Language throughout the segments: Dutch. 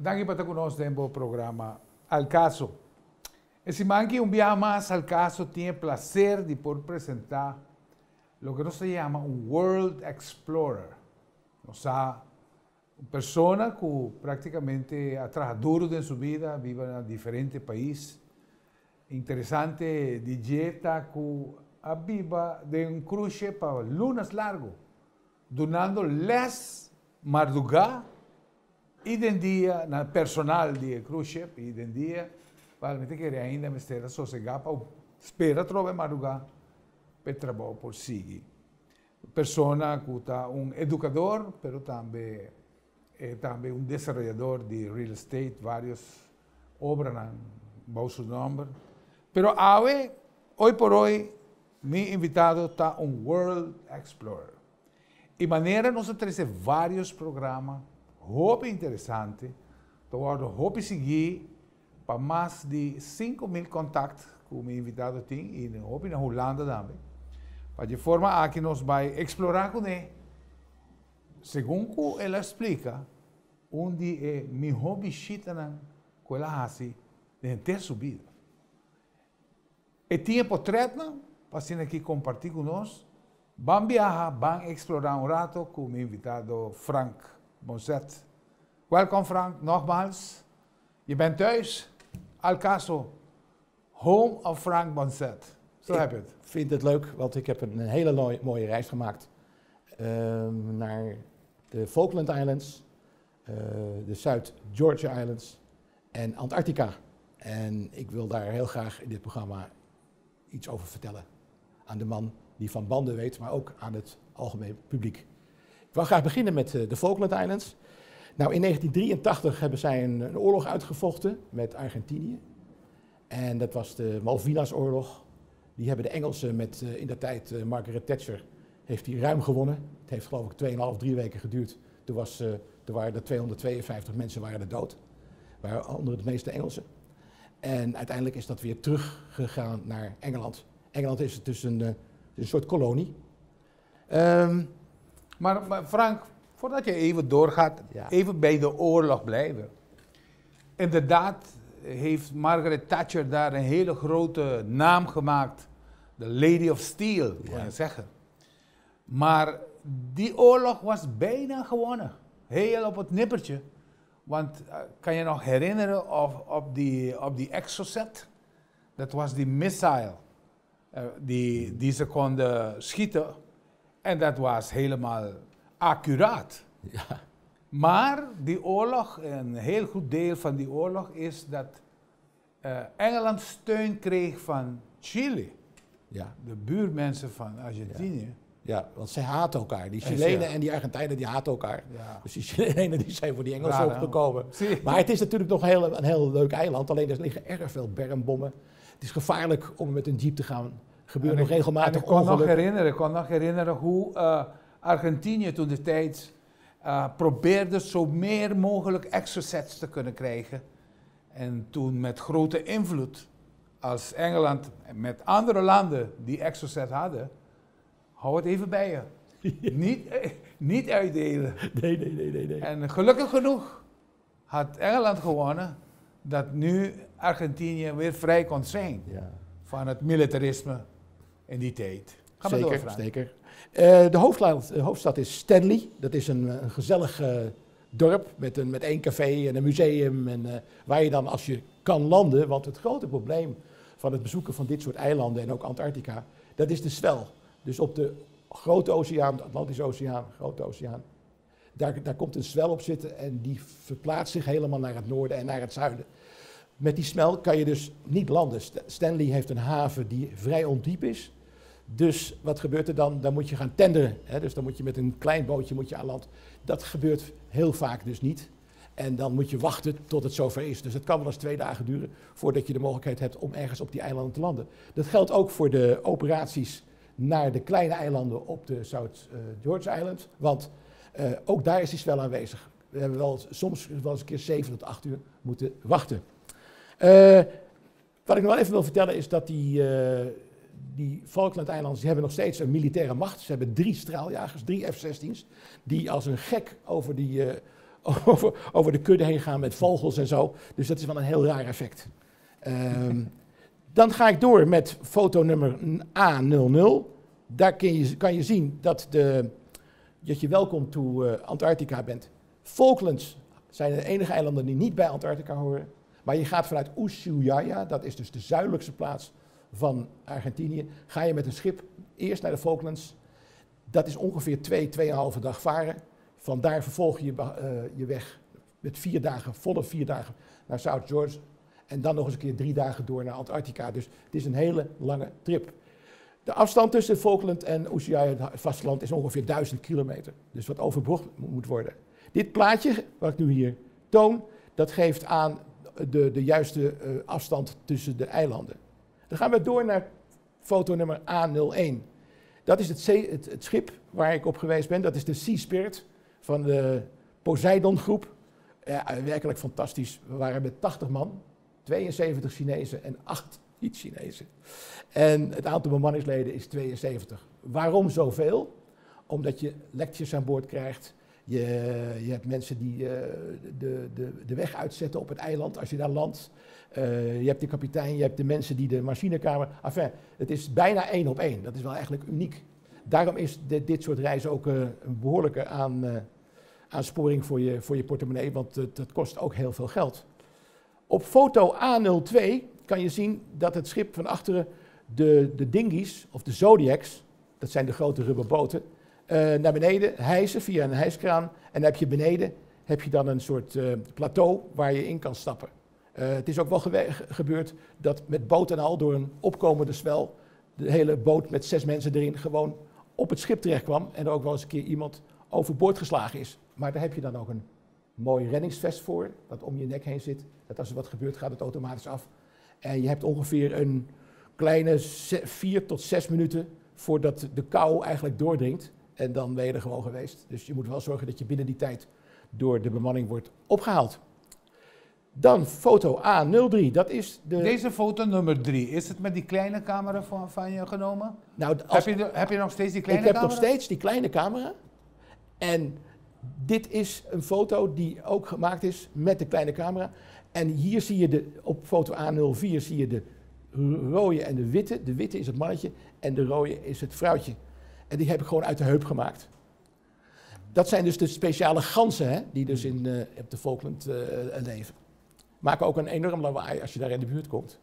Danke por estar conosco no programa Al Caso. Esse manque dia mais Al Caso tem o prazer de poder apresentar o que se chama World Explorer. Ou seja, uma pessoa que praticamente ha trabalhado em sua vida, vive em diferentes países. Interessante dieta que vive de cruce para lunas largo, donando les madrugada e dia na personal de cruce e dia provavelmente queria ainda me estar sossegado para esperar trovar madrugada para trabalhar por seguir. Persona que está educador, pero também desenvolvedor de real estate, várias obras bajo su nombre. Pero hoy por hoy, mi invitado está World Explorer. E maneira nós trazemos vários programas, muito interessantes, muito seguir para mais de 5.000 contactos que o meu invitado tem, e na Holanda também. Para de forma que nós vamos explorar com ele. Segundo ele explica, onde é melhor visita que ele faz em sua vida. E tinha portreto, para aqui compartilhar conosco. Vamos viajar, vamos explorar rato com o meu invitado Frank Bonset. Welkom Frank, nogmaals. Je bent thuis, Al Caso, home of Frank Bonset. Zo heb je het. Ik vind het leuk, want ik heb een hele mooie reis gemaakt naar de Falkland Islands, de Zuid-Georgia Islands en Antarctica. En ik wil daar heel graag in dit programma iets over vertellen aan de man die van banden weet, maar ook aan het algemeen publiek. Ik wil graag beginnen met de Falkland Islands. Nou, in 1983 hebben zij een oorlog uitgevochten met Argentinië. En dat was de Malvinasoorlog. Die hebben de Engelsen met in de tijd Margaret Thatcher heeft die ruim gewonnen. Het heeft geloof ik 2,5-3 weken geduurd. Toen waren er 252 mensen waren er dood. Waaronder de meeste Engelsen. En uiteindelijk is dat weer teruggegaan naar Engeland. Engeland is dus een soort kolonie. Maar Frank, voordat je even doorgaat, even bij de oorlog blijven. Inderdaad heeft Margaret Thatcher daar een hele grote naam gemaakt. De Lady of Steel, kan je zeggen. Maar die oorlog was bijna gewonnen. Heel op het nippertje. Want kan je nog herinneren op die Exocet? Dat was die missile die ze konden schieten. En dat was helemaal accuraat. Ja. Maar die oorlog, een heel goed deel van die oorlog is dat Engeland steun kreeg van Chili. Ja. De buurmensen van Argentinië. Ja, want zij haten elkaar. Die Chilenen en die Argentijnen die haten elkaar. Ja. Dus die Chilenen die zijn voor die Engelsen opgekomen. Maar het is natuurlijk nog een heel leuk eiland. Alleen er liggen erg veel bermbommen. Het is gevaarlijk om met een jeep te gaan. Er gebeuren nog regelmatig ongelukken. Ik kon nog herinneren hoe Argentinië toen de tijd probeerde zo meer mogelijk exocets te kunnen krijgen. En toen met grote invloed als Engeland met andere landen die exocet hadden. Hou het even bij je. Niet uitdelen. Nee. En gelukkig genoeg had Engeland gewonnen dat nu Argentinië weer vrij kon zijn van het militarisme in die tijd. Ga maar door, Frank. Zeker. De hoofdstad is Stanley. Dat is een gezellig dorp met één café en een museum. En, waar je dan als je kan landen, want het grote probleem van het bezoeken van dit soort eilanden en ook Antarctica, dat is de zwel. Dus op de grote oceaan, de Atlantische Oceaan, grote oceaan, daar komt een zwel op zitten en die verplaatst zich helemaal naar het noorden en naar het zuiden. Met die zwel kan je dus niet landen. Stanley heeft een haven die vrij ondiep is. Dus wat gebeurt er dan? Dan moet je gaan tenderen. Hè? Dus dan moet je met een klein bootje aan land. Dat gebeurt heel vaak dus niet. En dan moet je wachten tot het zover is. Dus het kan wel eens 2 dagen duren voordat je de mogelijkheid hebt om ergens op die eilanden te landen. Dat geldt ook voor de operaties naar de kleine eilanden op de South-Georgia Island. Want ook daar is die zwel aanwezig. We hebben soms wel eens een keer 7 tot 8 uur moeten wachten. Wat ik nog wel even wil vertellen is dat die Falkland-eilanden hebben nog steeds een militaire macht. Ze hebben 3 straaljagers, 3 F-16's, die als een gek over over de kudde heen gaan met vogels en zo. Dus dat is wel een heel raar effect. Dan ga ik door met foto nummer A00. Daar kan je zien dat je welkom to Antarctica bent. Falklands zijn de enige eilanden die niet bij Antarctica horen. Maar je gaat vanuit Ushuaia, dat is dus de zuidelijkste plaats van Argentinië, ga je met een schip eerst naar de Falklands. Dat is ongeveer 2,5 dag varen. Vandaar vervolg je je weg met 4 dagen, volle 4 dagen naar South George. En dan nog eens een keer 3 dagen door naar Antarctica. Dus het is een hele lange trip. De afstand tussen Falkland en Ushuaia, het vasteland, is ongeveer 1000 kilometer. Dus wat overbrugd moet worden. Dit plaatje, wat ik nu hier toon, dat geeft aan de juiste afstand tussen de eilanden. Dan gaan we door naar foto nummer A01. Dat is het schip waar ik op geweest ben. Dat is de Sea Spirit van de Poseidon groep. Ja, werkelijk fantastisch. We waren met 80 man, 72 Chinezen en 8 niet-Chinezen. En het aantal bemanningsleden is 72. Waarom zoveel? Omdat je lectures aan boord krijgt. Je hebt mensen die de weg uitzetten op het eiland als je daar landt. Je hebt de kapitein, je hebt de mensen die de machinekamer... Enfin, het is bijna 1 op 1. Dat is wel eigenlijk uniek. Daarom is dit soort reizen ook een behoorlijke aansporing voor je portemonnee, want dat kost ook heel veel geld. Op foto A02 kan je zien dat het schip van achteren de dinghies, of de Zodiacs, dat zijn de grote rubberboten, naar beneden hijsen via een hijskraan. En dan heb je beneden dan een soort plateau waar je in kan stappen. Het is ook wel gebeurd dat met boot en al door een opkomende zwel de hele boot met 6 mensen erin gewoon op het schip terecht kwam en er ook wel eens een keer iemand overboord geslagen is. Maar daar heb je dan ook een mooi reddingsvest voor, dat om je nek heen zit. Dat als er wat gebeurt gaat het automatisch af. En je hebt ongeveer een kleine 4 tot 6 minuten voordat de kou eigenlijk doordringt. En dan ben je er gewoon geweest. Dus je moet wel zorgen dat je binnen die tijd door de bemanning wordt opgehaald. Dan foto A03, dat is de... Deze foto nummer 3, is het met die kleine camera van je genomen? Nou, heb je nog steeds die kleine camera? Ik heb nog steeds die kleine camera. En dit is een foto die ook gemaakt is met de kleine camera. En hier zie je op foto A04 zie je de rode en de witte. De witte is het mannetje en de rode is het vrouwtje. En die heb ik gewoon uit de heup gemaakt. Dat zijn dus de speciale ganzen, hè, die dus op de Falkland leven. Maken ook een enorm lawaai als je daar in de buurt komt.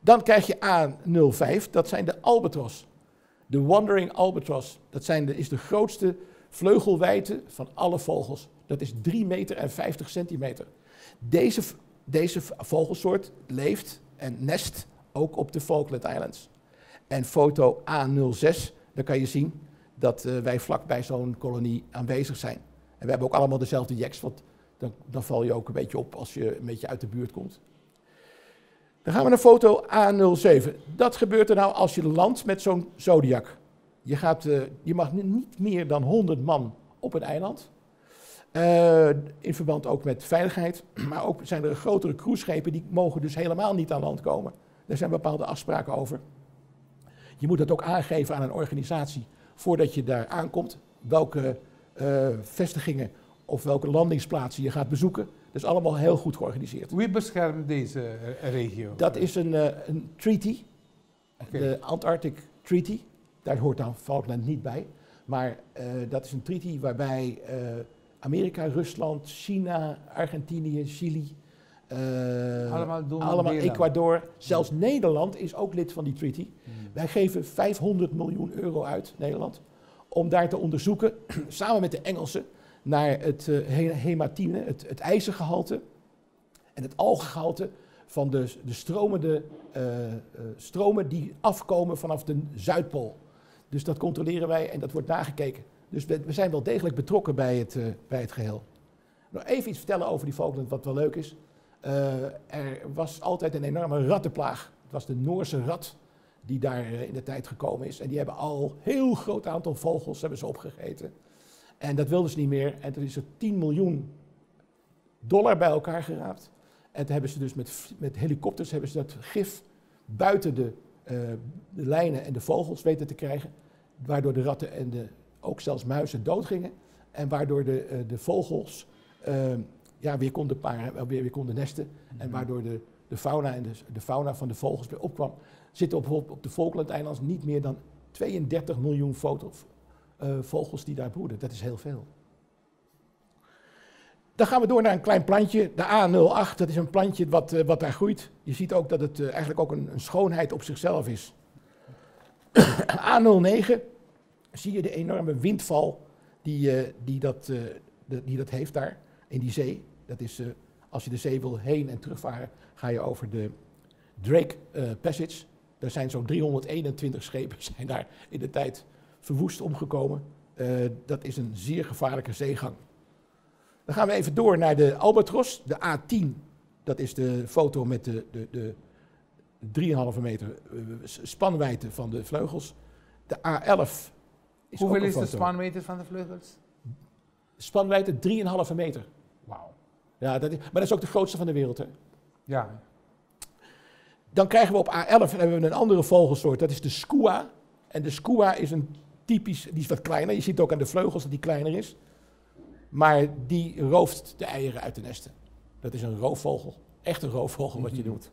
Dan krijg je A05, dat zijn de albatros. De Wandering Albatros, dat is de grootste vleugelwijdte van alle vogels. Dat is 3,50 meter. Deze vogelsoort leeft en nest ook op de Falkland Islands. En foto A06, daar kan je zien dat wij vlakbij zo'n kolonie aanwezig zijn. En we hebben ook allemaal dezelfde jacks, want dan val je ook een beetje op als je een beetje uit de buurt komt. Dan gaan we naar foto A07. Dat gebeurt er nou als je landt met zo'n Zodiac. Je mag niet meer dan 100 man op een eiland. In verband ook met veiligheid. Maar ook zijn er grotere cruiseschepen die mogen dus helemaal niet aan land komen. Daar zijn bepaalde afspraken over. Je moet dat ook aangeven aan een organisatie voordat je daar aankomt. Welke vestigingen of welke landingsplaatsen je gaat bezoeken. Dat is allemaal heel goed georganiseerd. Wie beschermt deze regio? Dat is een treaty, okay. De Antarctic Treaty. Daar hoort dan Falkland niet bij. Maar dat is een treaty waarbij Amerika, Rusland, China, Argentinië, Chili, allemaal Ecuador, zelfs Nederland is ook lid van die treaty. Wij geven 500 miljoen euro uit, Nederland, om daar te onderzoeken, samen met de Engelsen, naar het hematine, het ijzergehalte en het algengehalte van de stromen die afkomen vanaf de Zuidpool. Dus dat controleren wij en dat wordt nagekeken. Dus we zijn wel degelijk betrokken bij het geheel. Nog even iets vertellen over die Falkland, wat wel leuk is. Er was altijd een enorme rattenplaag. Het was de Noorse rat die daar in de tijd gekomen is. En die hebben al een heel groot aantal vogels hebben ze opgegeten. En dat wilden ze niet meer. En toen is er $10 miljoen bij elkaar geraapt. En toen hebben ze dus met helikopters hebben ze dat gif buiten de lijnen en de vogels weten te krijgen. Waardoor de ratten en ook zelfs muizen doodgingen. En waardoor de vogels weer konden nesten. En waardoor de fauna en de fauna van de vogels weer opkwam. Zitten bijvoorbeeld op de Falklandeilanden niet meer dan 32 miljoen vogels die daar broeden. Dat is heel veel. Dan gaan we door naar een klein plantje, de A08. Dat is een plantje wat daar groeit. Je ziet ook dat het eigenlijk ook een schoonheid op zichzelf is. A09 zie je de enorme windval die dat heeft daar in die zee. Dat is, als je de zee wil heen en terugvaren, ga je over de Drake Passage. Daar zijn zo'n 321 schepen zijn daar in de tijd verwoest omgekomen. Dat is een zeer gevaarlijke zeegang. Dan gaan we even door naar de Albatros, de A10. Dat is de foto met de 3,5 meter spanwijdte van de vleugels. De A11 is Hoeveel ook is een de foto. spanmeter van de vleugels? Spanwijdte 3,5 meter. Wauw. Ja, maar dat is ook de grootste van de wereld. Hè? Ja. Dan krijgen we op A11 en hebben we een andere vogelsoort. Dat is de skua. En de skua is een typisch, die is wat kleiner. Je ziet ook aan de vleugels dat die kleiner is. Maar die rooft de eieren uit de nesten. Dat is een roofvogel. Echt een roofvogel wat je doet.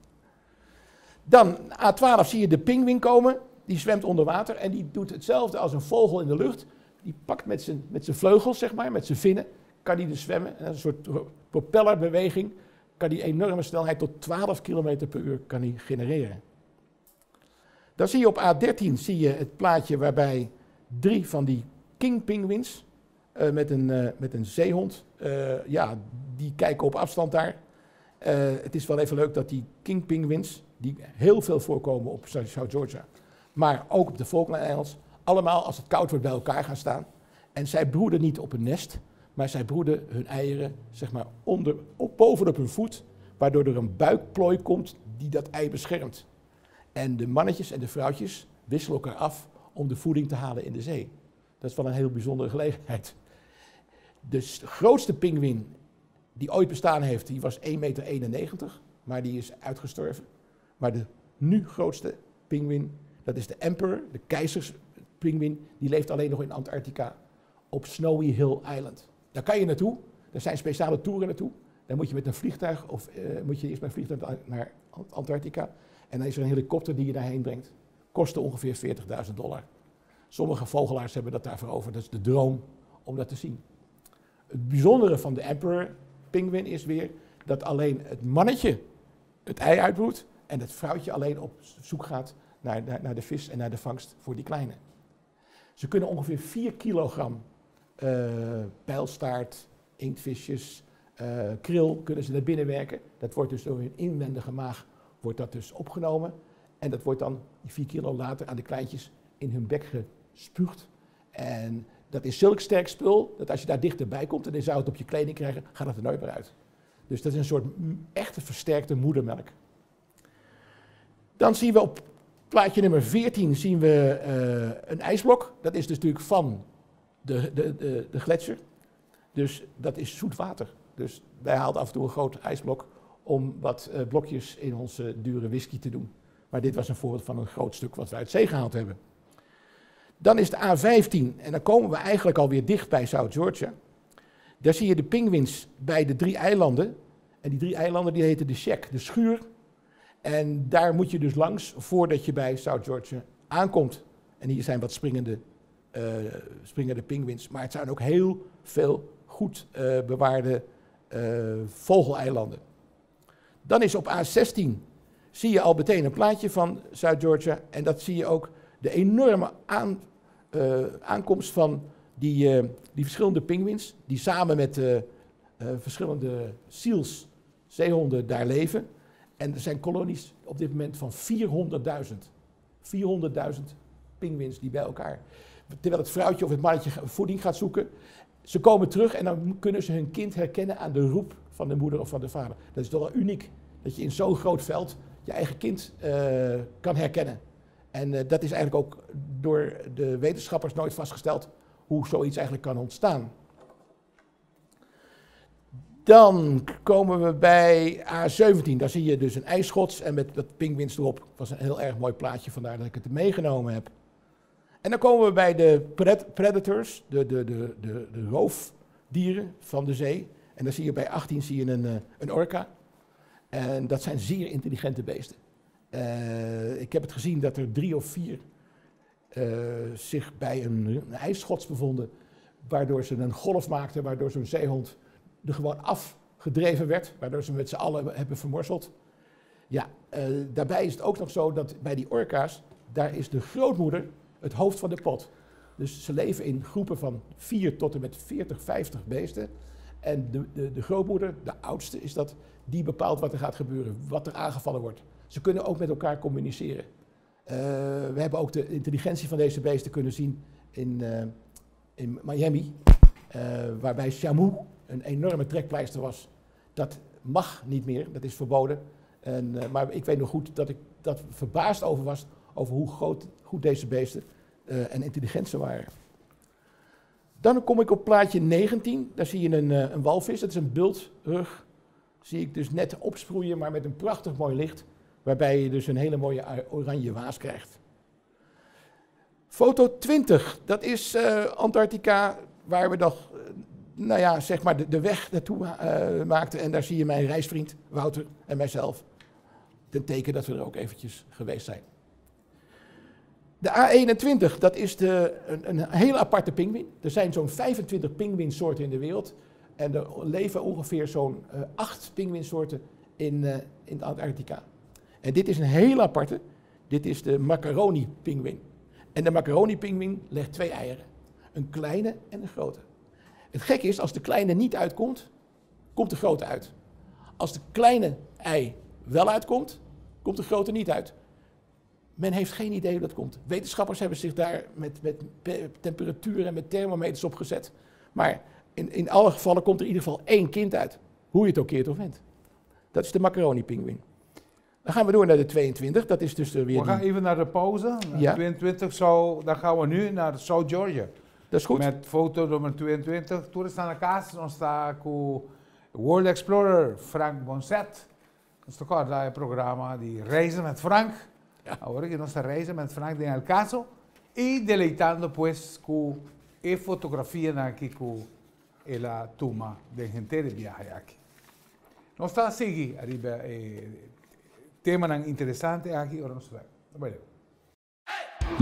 Dan A12 zie je de pinguïn komen. Die zwemt onder water en die doet hetzelfde als een vogel in de lucht. Die pakt met zijn vleugels, zeg maar, met zijn vinnen, kan die dus zwemmen. En een soort propellerbeweging kan die enorme snelheid tot 12 km per uur kan die genereren. Dan zie je op A13 zie je het plaatje waarbij 3 van die king penguins met een zeehond, die kijken op afstand daar. Het is wel even leuk dat die king penguins, die heel veel voorkomen op South Georgia, maar ook op de Falklandeilanden, allemaal als het koud wordt bij elkaar gaan staan. En zij broeden niet op een nest, maar zij broeden hun eieren zeg maar bovenop hun voet, waardoor er een buikplooi komt die dat ei beschermt. En de mannetjes en de vrouwtjes wisselen elkaar af om de voeding te halen in de zee. Dat is wel een heel bijzondere gelegenheid. De grootste pinguïn die ooit bestaan heeft, die was 1,91 meter, maar die is uitgestorven. Maar de nu grootste pinguïn, dat is de Emperor, de keizerspinguïn, die leeft alleen nog in Antarctica op Snowy Hill Island. Daar kan je naartoe, er zijn speciale toeren naartoe. Dan moet je met een vliegtuig, of moet je eerst met een vliegtuig naar Antarctica. En dan is er een helikopter die je daarheen brengt. Kostte ongeveer $40.000. Sommige vogelaars hebben dat daarvoor over. Dat is de droom om dat te zien. Het bijzondere van de Emperor pinguïn is weer dat alleen het mannetje het ei uitbroedt en het vrouwtje alleen op zoek gaat naar de vis en naar de vangst voor die kleine. Ze kunnen ongeveer 4 kilogram pijlstaart, inktvisjes, kril kunnen ze naar binnen werken. Dat wordt dus door hun inwendige maag wordt dat dus opgenomen. En dat wordt dan 4 kilo later aan de kleintjes in hun bek gespuugd. En dat is zulk sterk spul, dat als je daar dichterbij komt en je zou het op je kleding krijgen, gaat het er nooit meer uit. Dus dat is een soort echte versterkte moedermelk. Dan zien we op plaatje nummer 14 zien we een ijsblok. Dat is dus natuurlijk van de gletsjer. Dus dat is zoet water. Dus wij haalden af en toe een groot ijsblok om wat blokjes in onze dure whisky te doen. Maar dit was een voorbeeld van een groot stuk wat we uit zee gehaald hebben. Dan is de A15 en dan komen we eigenlijk alweer dicht bij South Georgia. Daar zie je de pinguïns bij de 3 eilanden. En die 3 eilanden die heten de Shack, de schuur. En daar moet je dus langs voordat je bij South Georgia aankomt. En hier zijn wat springende pinguïns. Maar het zijn ook heel veel goed bewaarde vogeleilanden. Dan is op A16 zie je al meteen een plaatje van South Georgia. En dat zie je ook de enorme aankomst van die verschillende pinguïns. Die samen met verschillende seals, zeehonden, daar leven. En er zijn kolonies op dit moment van 400.000. 400.000 pinguïns die bij elkaar. Terwijl het vrouwtje of het mannetje voeding gaat zoeken. Ze komen terug en dan kunnen ze hun kind herkennen aan de roep van de moeder of van de vader. Dat is toch wel uniek. Dat je in zo'n groot veld je eigen kind kan herkennen. En dat is eigenlijk ook door de wetenschappers nooit vastgesteld hoe zoiets eigenlijk kan ontstaan. Dan komen we bij A17. Daar zie je dus een ijsschots en met wat pinguïns erop. Dat was een heel erg mooi plaatje, vandaar dat ik het meegenomen heb. En dan komen we bij de predators, de roofdieren van de zee. En dan zie je bij 18 zie je een orka. En dat zijn zeer intelligente beesten. Ik heb het gezien dat er 3 of 4 zich bij een ijsschots bevonden, waardoor ze een golf maakten, waardoor zo'n zeehond er gewoon afgedreven werd, waardoor ze met z'n allen hebben vermorzeld. Ja, daarbij is het ook nog zo dat bij die orka's, daar is de grootmoeder het hoofd van de pot. Dus ze leven in groepen van 4 tot en met 40, 50 beesten. En de grootmoeder, de oudste is dat, die bepaalt wat er gaat gebeuren, wat er aangevallen wordt. Ze kunnen ook met elkaar communiceren. We hebben ook de intelligentie van deze beesten kunnen zien in Miami, waarbij Shamu een enorme trekpleister was. Dat mag niet meer, dat is verboden. Maar ik weet nog goed dat ik dat verbaasd over was, over hoe goed deze beesten en intelligent ze waren. Dan kom ik op plaatje 19, daar zie je een walvis, dat is een bultrug. Zie ik dus net opsproeien, maar met een prachtig mooi licht, waarbij je dus een hele mooie oranje waas krijgt. Foto 20, dat is Antarctica, waar we nog, zeg maar de weg naartoe maakten. En daar zie je mijn reisvriend Wouter en mijzelf. Ten teken dat we er ook eventjes geweest zijn. De A21, dat is een hele aparte pinguïn. Er zijn zo'n 25 pinguïnsoorten in de wereld. En er leven ongeveer zo'n 8 pinguïnsoorten in Antarctica. En dit is een hele aparte. Dit is de macaroni-pinguïn. En de macaroni-pinguïn legt 2 eieren. Een kleine en een grote. Het gekke is, als de kleine niet uitkomt, komt de grote uit. Als de kleine ei wel uitkomt, komt de grote niet uit. Men heeft geen idee hoe dat komt. Wetenschappers hebben zich daar met temperatuur en met thermometers op gezet. Maar in alle gevallen komt er in ieder geval 1 kind uit. Hoe je het ook keert of wendt. Dat is de macaroni-pinguïn. Dan gaan we door naar de 22. Dat is dus weer. We gaan even naar de pauze. Ja. 22 dan gaan we nu naar South Georgia. Dat is goed. Met foto nummer 22. Toen staan na casa, nós está com World Explorer Frank Bonset. Dat is toch het programma die Reizen met Frank. Ja. Ahora que nós reizen met Frank en el caso. Y deleitando pues con fotografía aquí con la toma de gente de viaje aquí. Nós está seguir arriba tema interessante aqui ora nós vai.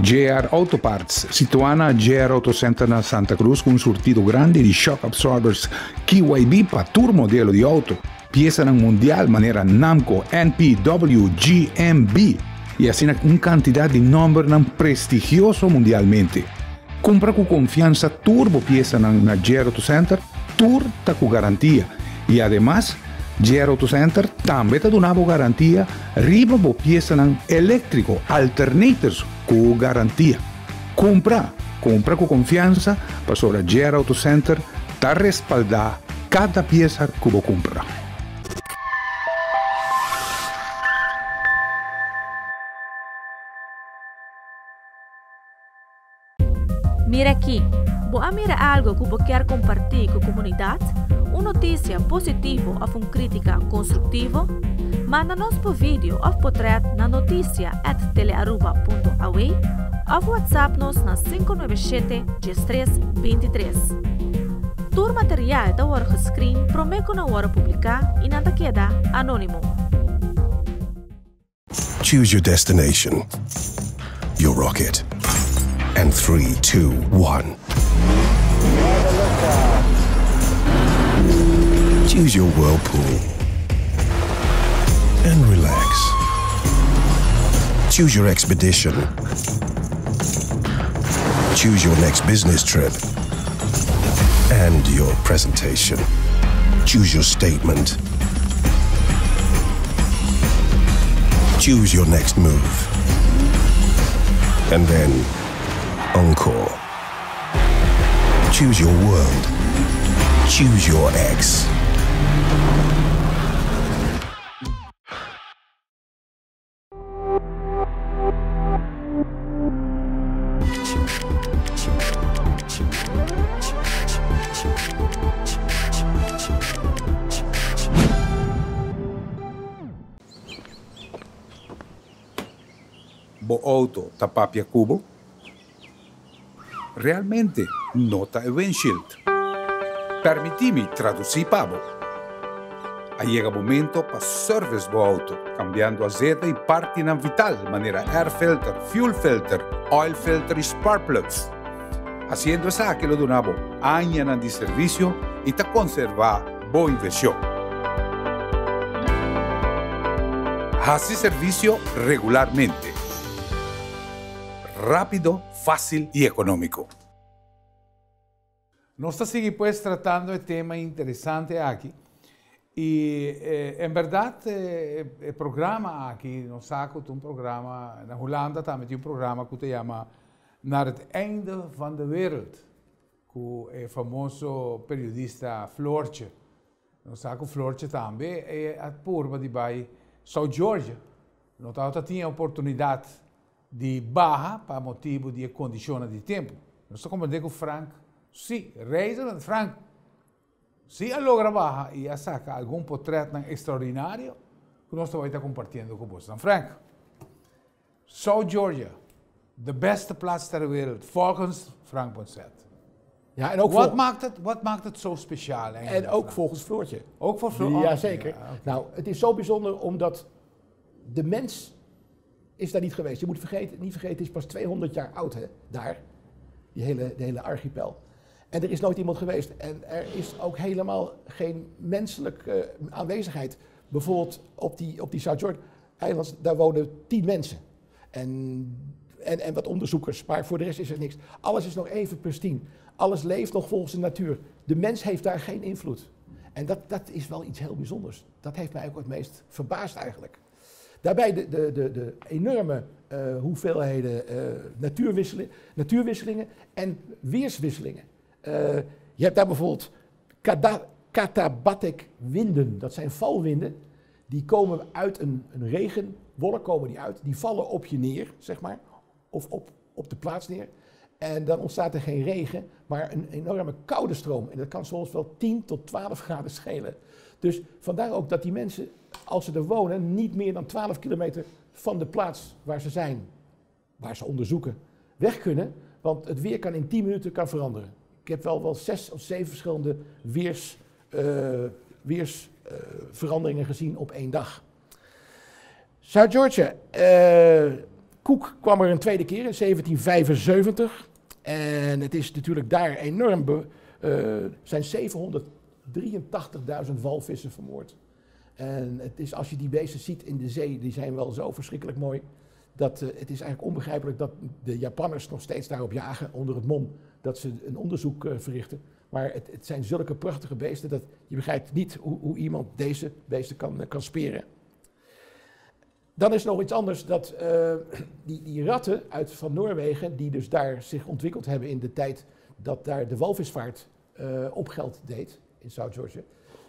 JR Auto Parts, situata a JR Auto Center na Santa Cruz con un sortido grande di shock absorbers KYB para tour modelo di auto, pieza mundial manera Namco, NPW, GMB y así una cantidad de nombres prestigioso mundialmente. Compra con confianza turbo pieza na JR Auto Center, tour ta con garantía y además JR Auto Center también te donava garantia riba bo pieza eléctrico alternators con garantía. Compra con confianza para sobre JR Auto Center ta respaldar cada pieza que vos compra. Mira aqui, boa mira algo que você quer compartilhar com a comunidade? Uma notícia positiva ou uma crítica construtiva? Manda-nos por vídeo ou portrait na noticia@telearuba.aw ou WhatsApp-nos na 597-1323. Todo material da hora gescreen prometo na hora publicar e nada queda anônimo. Choose your destination, your rocket, and 3, 2, 1. Choose your whirlpool and relax. Choose your expedition. Choose your next business trip and your presentation. Choose your statement. Choose your next move. And then encore. Choose your world. Choose your ex. Bo auto tapapia cubo? Realmente nota el windshield. Permitimi traduzir pavo. Llega momento para service do auto, cambiando azeite e parte na vital, maneira air filter, fuel filter, oil filter e spark plugs. Haciendo esa que lo donavo años de servicio y te conserva boa inversión. Hace servicio regularmente. Rápido, fácil y económico. Nós seguimos pues tratando de tema interesante aqui. E, em verdade, o programa aqui no Saco tem programa, na Holanda também tem programa que se chama Naar het einde van de wereld, com o famoso periodista Floortje. No Saco Floortje também é a porba de vai South Georgia. Nós tinha a oportunidade de barra para motivo de condições de tempo. Nós como digo Frank, sim, reizen Frank. Se ele logra baja e saca algum portrait extraordinário, que nós vamos estar compartilhando com vocês. Frank, South Georgia, de beste plaats ter wereld, volgens Frank Bonset. Ja, en ook wat maakt het zo speciaal eigenlijk? En ook volgens Floortje. Ook voor Floortje? Ja, zeker. Ja, okay. Nou, het is zo bijzonder omdat de mens is daar niet geweest. Je moet niet vergeten, het is pas 200 jaar oud, hè, daar, de hele archipel. En er is nooit iemand geweest. En er is ook helemaal geen menselijke aanwezigheid. Bijvoorbeeld op die South George eiland, daar wonen 10 mensen. En wat onderzoekers, maar voor de rest is er niks. Alles is nog even pristine. Alles leeft nog volgens de natuur. De mens heeft daar geen invloed. En dat is wel iets heel bijzonders. Dat heeft mij ook het meest verbaasd eigenlijk. Daarbij de enorme hoeveelheden natuurwisselingen en weerswisselingen. Je hebt daar bijvoorbeeld katabatic winden, dat zijn valwinden, die komen uit een regenwolk, komen die uit, die vallen op je neer, zeg maar, of op de plaats neer. En dan ontstaat er geen regen, maar een enorme koude stroom. En dat kan soms wel 10 tot 12 graden schelen. Dus vandaar ook dat die mensen, als ze er wonen, niet meer dan 12 kilometer van de plaats waar ze zijn, waar ze onderzoeken, weg kunnen. Want het weer kan in 10 minuten veranderen. Ik heb wel 6 of 7 verschillende weersveranderingen gezien op 1 dag. South Georgia. Cook kwam er een tweede keer in 1775. En het is natuurlijk daar enorm. Zijn 783.000 walvissen vermoord. En het is, als je die beesten ziet in de zee, die zijn wel zo verschrikkelijk mooi. Dat het is eigenlijk onbegrijpelijk dat de Japanners nog steeds daarop jagen onder het mom dat ze een onderzoek verrichten. Maar het zijn zulke prachtige beesten dat je begrijpt niet hoe iemand deze beesten kan speren. Dan is nog iets anders, dat die ratten van Noorwegen, die dus daar zich ontwikkeld hebben in de tijd dat daar de walvisvaart op geld deed, in South Georgia,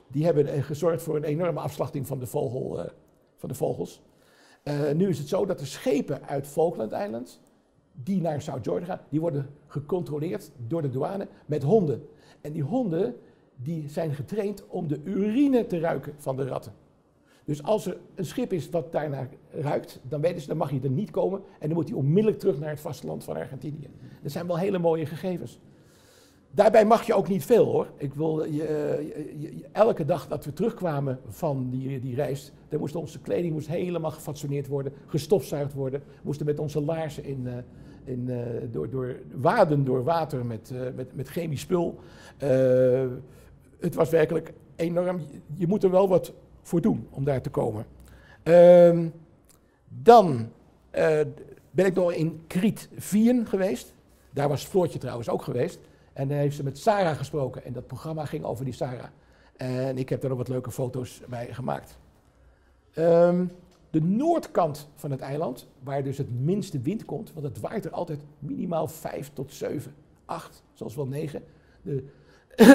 die hebben gezorgd voor een enorme afslachting van de vogels. Nu is het zo dat de schepen uit Falkland Island, die naar South Georgia gaan, die worden gecontroleerd door de douane met honden. En die honden die zijn getraind om de urine te ruiken van de ratten. Dus als er een schip is wat daarnaar ruikt, dan weten ze, dan mag hij er niet komen en dan moet hij onmiddellijk terug naar het vasteland van Argentinië. Dat zijn wel hele mooie gegevens. Daarbij mag je ook niet veel hoor. Ik wil, elke dag dat we terugkwamen van die reis, dan moest onze kleding helemaal gefatsoeneerd worden, gestofzuigd worden. We moesten met onze laarzen waden door water met chemisch spul. Het was werkelijk enorm. Je moet er wel wat voor doen om daar te komen. Dan ben ik nog in Crete Wien geweest. Daar was Floortje trouwens ook geweest. En dan heeft ze met Sarah gesproken en dat programma ging over die Sarah. En ik heb daar nog wat leuke foto's bij gemaakt. De noordkant van het eiland, waar dus het minste wind komt, want het waait er altijd minimaal 5 tot 7, 8, zelfs wel 9. De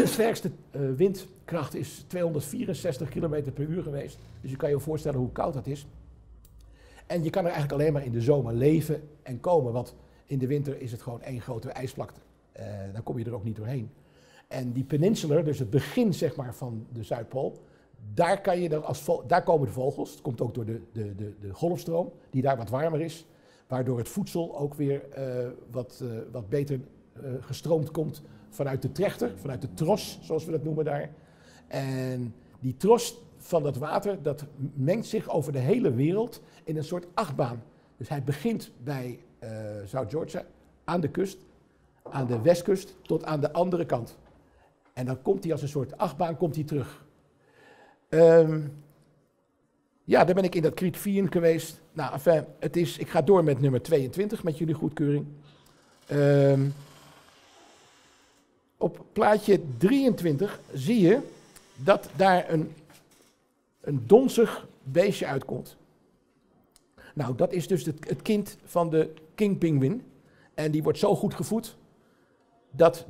sterkste windkracht is 264 km per uur geweest. Dus je kan je voorstellen hoe koud dat is. En je kan er eigenlijk alleen maar in de zomer leven en komen, want in de winter is het gewoon één grote ijsvlakte. Dan kom je er ook niet doorheen. En die peninsular, dus het begin zeg maar van de Zuidpool, daar komen de vogels. Het komt ook door de golfstroom, die daar wat warmer is, waardoor het voedsel ook weer wat beter gestroomd komt vanuit de trechter, vanuit de tros, zoals we dat noemen daar. En die tros van dat water, dat mengt zich over de hele wereld in een soort achtbaan. Dus hij begint bij South Georgia, aan de kust, aan de westkust, tot aan de andere kant. En dan komt hij als een soort achtbaan terug. Ja, daar ben ik in dat Krietvieren geweest. Nou, enfin, ik ga door met nummer 22, met jullie goedkeuring. Op plaatje 23 zie je dat daar een donzig beestje uitkomt. Nou, dat is dus het kind van de king penguin. En die wordt zo goed gevoed dat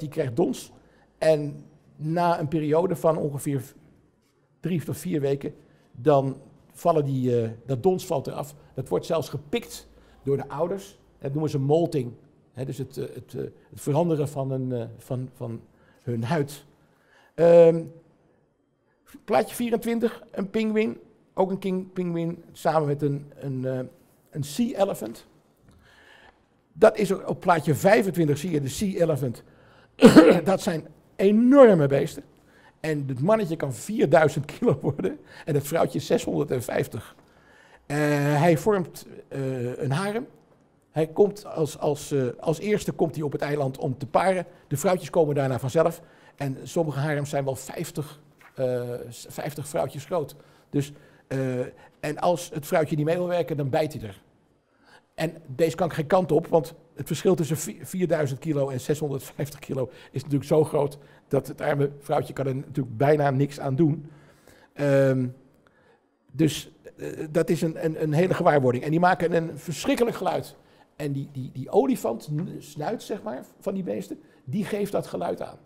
die krijgt dons. En na een periode van ongeveer 3 tot 4 weken, dan dat dons valt eraf. Dat wordt zelfs gepikt door de ouders. Dat noemen ze molting. Dus het veranderen van hun huid. Plaatje 24, een pinguïn. Ook een king penguin samen met een sea elephant. Dat is op plaatje 25 zie je de sea elephant. Dat zijn enorme beesten. En het mannetje kan 4000 kilo worden en het vrouwtje 650. Hij vormt een harem. Hij komt als eerste komt hij op het eiland om te paren. De vrouwtjes komen daarna vanzelf. En sommige harems zijn wel 50 vrouwtjes groot. Dus, en als het vrouwtje niet mee wil werken, dan bijt hij er. En deze kan geen kant op, want het verschil tussen 4000 kilo en 650 kilo is natuurlijk zo groot dat het arme vrouwtje kan er natuurlijk bijna niks aan doen. Dus dat is een hele gewaarwording. En die maken een verschrikkelijk geluid. En die olifant, snuit zeg maar, van die beesten, die geeft dat geluid aan.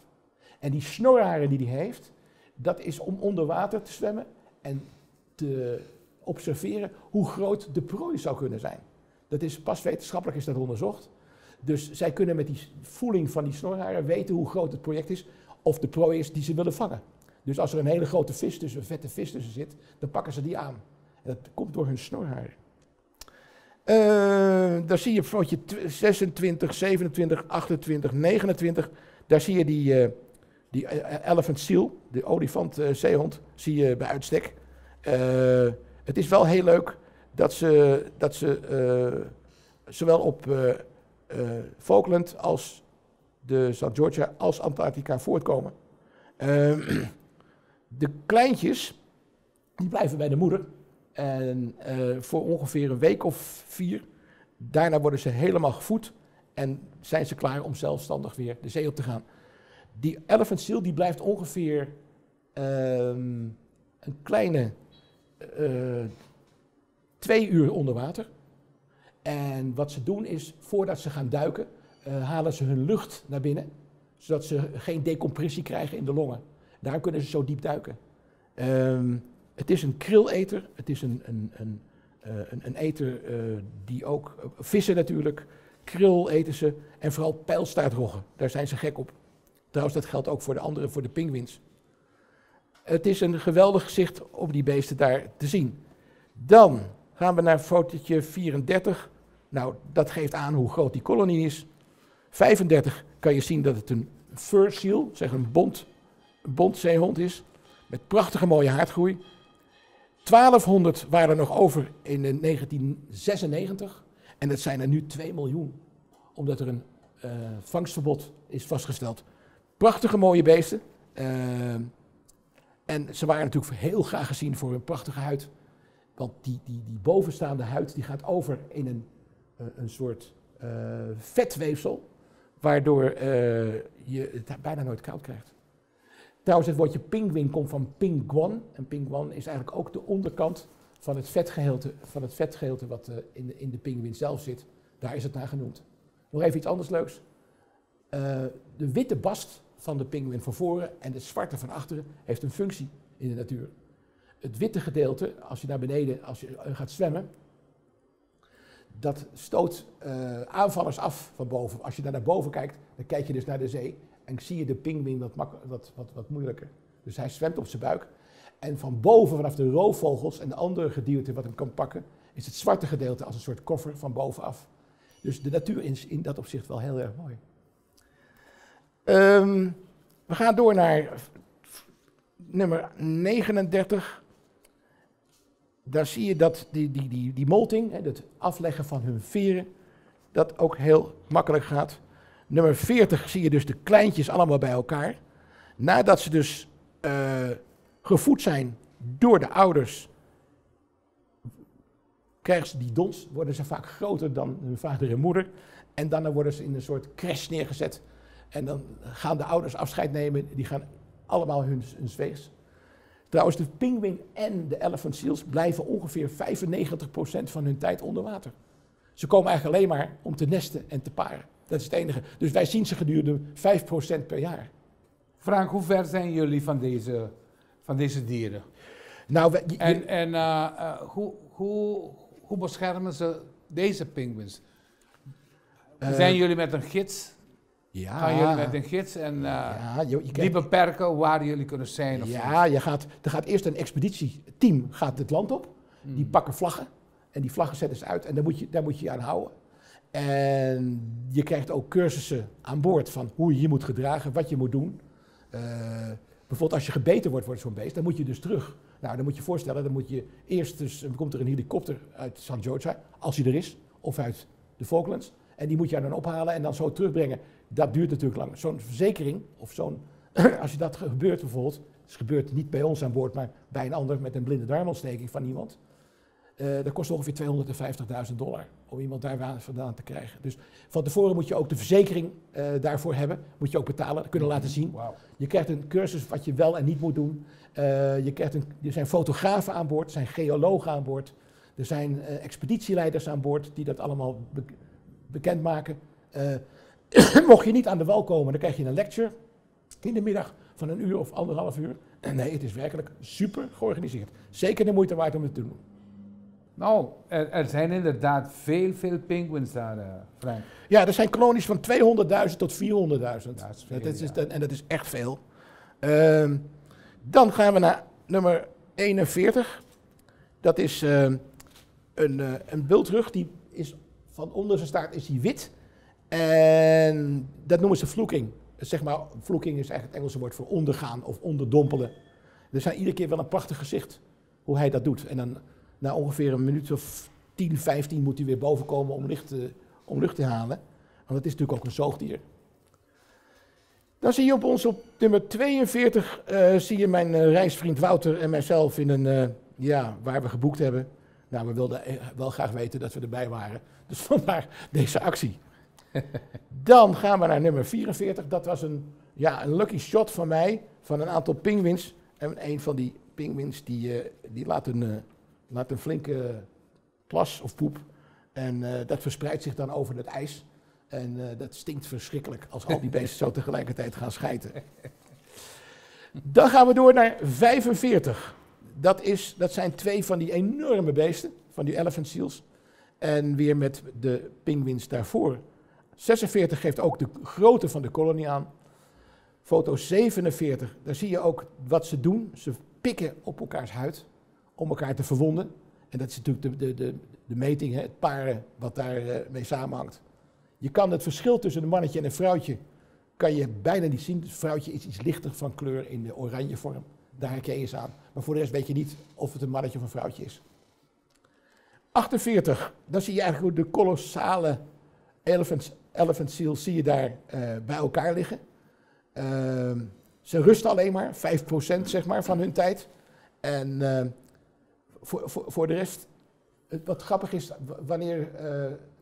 En die snorharen die hij heeft, dat is om onder water te zwemmen en te observeren hoe groot de prooi zou kunnen zijn. Dat is pas wetenschappelijk is dat onderzocht. Dus zij kunnen met die voeling van die snorharen weten hoe groot het project is of de prooi is die ze willen vangen. Dus als er een hele grote vis tussen, een vette vis tussen zit, dan pakken ze die aan. En dat komt door hun snorharen. Daar zie je fotootje 26, 27, 28, 29. Daar zie je die elephant seal, de olifant-zeehond, zie je bij uitstek. Het is wel heel leuk dat ze zowel op Falkland als de South Georgia als Antarctica voortkomen. De kleintjes, die blijven bij de moeder. En voor ongeveer een week of 4. Daarna worden ze helemaal gevoed en zijn ze klaar om zelfstandig weer de zee op te gaan. Die elephant seal die blijft ongeveer een kleine 2 uur onder water. En wat ze doen is, voordat ze gaan duiken, halen ze hun lucht naar binnen, zodat ze geen decompressie krijgen in de longen. Daar kunnen ze zo diep duiken. Het is een krilleter, het is een eter die ook, vissen natuurlijk, kril eten ze en vooral pijlstaartroggen, daar zijn ze gek op. Trouwens, dat geldt ook voor de andere, voor de pinguïns. Het is een geweldig gezicht om die beesten daar te zien. Dan gaan we naar fotootje 34. Nou, dat geeft aan hoe groot die kolonie is. 35 kan je zien dat het een fur seal, zeg een bont zeehond is, met prachtige mooie haardgroei. 1200 waren er nog over in 1996 en dat zijn er nu 2 miljoen, omdat er een vangstverbod is vastgesteld. Prachtige mooie beesten. En ze waren natuurlijk heel graag gezien voor hun prachtige huid. Want die bovenstaande huid die gaat over in een soort vetweefsel, waardoor je het bijna nooit koud krijgt. Trouwens, het woordje pinguïn komt van pinguan. En pinguan is eigenlijk ook de onderkant van het vetgeheelte wat in de pinguïn zelf zit. Daar is het naar genoemd. Nog even iets anders leuks. De witte bast van de pinguïn van voren en de zwarte van achteren heeft een functie in de natuur. Het witte gedeelte, als je naar beneden, als je gaat zwemmen, dat stoot aanvallers af van boven. Als je naar boven kijkt, dan kijk je dus naar de zee en zie je de pinguïn wat moeilijker. Dus hij zwemt op zijn buik. En van boven, vanaf de roofvogels en de andere gedierte wat hem kan pakken, is het zwarte gedeelte als een soort koffer van bovenaf. Dus de natuur is in dat opzicht wel heel erg mooi. We gaan door naar nummer 39. Daar zie je dat die molting, het afleggen van hun veren, dat ook heel makkelijk gaat. Nummer 40 zie je dus de kleintjes allemaal bij elkaar. Nadat ze dus gevoed zijn door de ouders, krijgen ze die dons, worden ze vaak groter dan hun vader en moeder. En dan worden ze in een soort crash neergezet. En dan gaan de ouders afscheid nemen, die gaan allemaal hun weegs. Trouwens, de pinguïn en de elephant seals blijven ongeveer 95% van hun tijd onder water. Ze komen eigenlijk alleen maar om te nesten en te paren. Dat is het enige. Dus wij zien ze gedurende 5% per jaar. Frank, hoe ver zijn jullie van deze dieren? Nou, hoe beschermen ze deze pinguïns? Zijn jullie met een gids? Ja. Gaan jullie met een gids en die beperken waar jullie kunnen zijn? Ja, er gaat eerst een expeditieteam gaat het land op. Die pakken vlaggen en die vlaggen zetten ze uit en daar moet je je aan houden. En je krijgt ook cursussen aan boord van hoe je je moet gedragen, wat je moet doen. Bijvoorbeeld als je gebeten wordt zo'n beest, dan moet je dus terug. Nou, dan moet je je voorstellen, dan moet je eerst, dus komt er een helikopter uit St. George, als hij er is, of uit de Falklands. En die moet je dan ophalen en dan zo terugbrengen. Dat duurt natuurlijk lang. Zo'n verzekering, of als je dat gebeurt bijvoorbeeld, het gebeurt niet bij ons aan boord, maar bij een ander met een blinde darmontsteking van iemand. Dat kost ongeveer $250.000 om iemand daar vandaan te krijgen. Dus van tevoren moet je ook de verzekering daarvoor hebben. Moet je ook betalen, kunnen laten zien. Wow. Je krijgt een cursus wat je wel en niet moet doen. Er zijn fotografen aan boord, er zijn geologen aan boord. Er zijn expeditieleiders aan boord die dat allemaal bekendmaken. Mocht je niet aan de wal komen, dan krijg je een lecture in de middag van 1 uur of 1,5 uur. Nee, het is werkelijk super georganiseerd. Zeker de moeite waard om het te doen. Nou, er zijn inderdaad veel pinguïns daar, Frank. Ja, er zijn kolonies van 200.000 tot 400.000. En dat is echt veel. Dan gaan we naar nummer 41. Dat is een bultrug, die is van onder zijn staart is die wit. En dat noemen ze vloeking. Zeg maar, vloeking is eigenlijk het Engelse woord voor ondergaan of onderdompelen. Er zijn iedere keer wel een prachtig gezicht hoe hij dat doet. En dan na ongeveer een minuut of 10, 15 moet hij weer boven komen om lucht te halen. Want het is natuurlijk ook een zoogdier. Dan zie je op nummer 42 zie je mijn reisvriend Wouter en mijzelf in een, waar we geboekt hebben. Nou, we wilden wel graag weten dat we erbij waren. Dus vandaar deze actie. Dan gaan we naar nummer 44. Dat was een lucky shot van mij, van een aantal pinguïns. En een van die pinguïns die laat een flinke plas of poep. En dat verspreidt zich dan over het ijs. En dat stinkt verschrikkelijk als al die beesten zo tegelijkertijd gaan schijten. Dan gaan we door naar 45. Dat zijn 2 van die enorme beesten, van die elephant seals. En weer met de pinguïns daarvoor. 46 geeft ook de grootte van de kolonie aan. Foto 47, daar zie je ook wat ze doen. Ze pikken op elkaars huid om elkaar te verwonden. En dat is natuurlijk de meting, het paren wat daarmee samenhangt. Je kan het verschil tussen een mannetje en een vrouwtje kan je bijna niet zien. Het vrouwtje is iets lichter van kleur in de oranje vorm. Daar herken je ze aan. Maar voor de rest weet je niet of het een mannetje of een vrouwtje is. 48, dan zie je eigenlijk hoe de kolossale elephant seals zie je daar bij elkaar liggen. Ze rusten alleen maar, 5% zeg maar van hun tijd. En voor de rest, wat grappig is, wanneer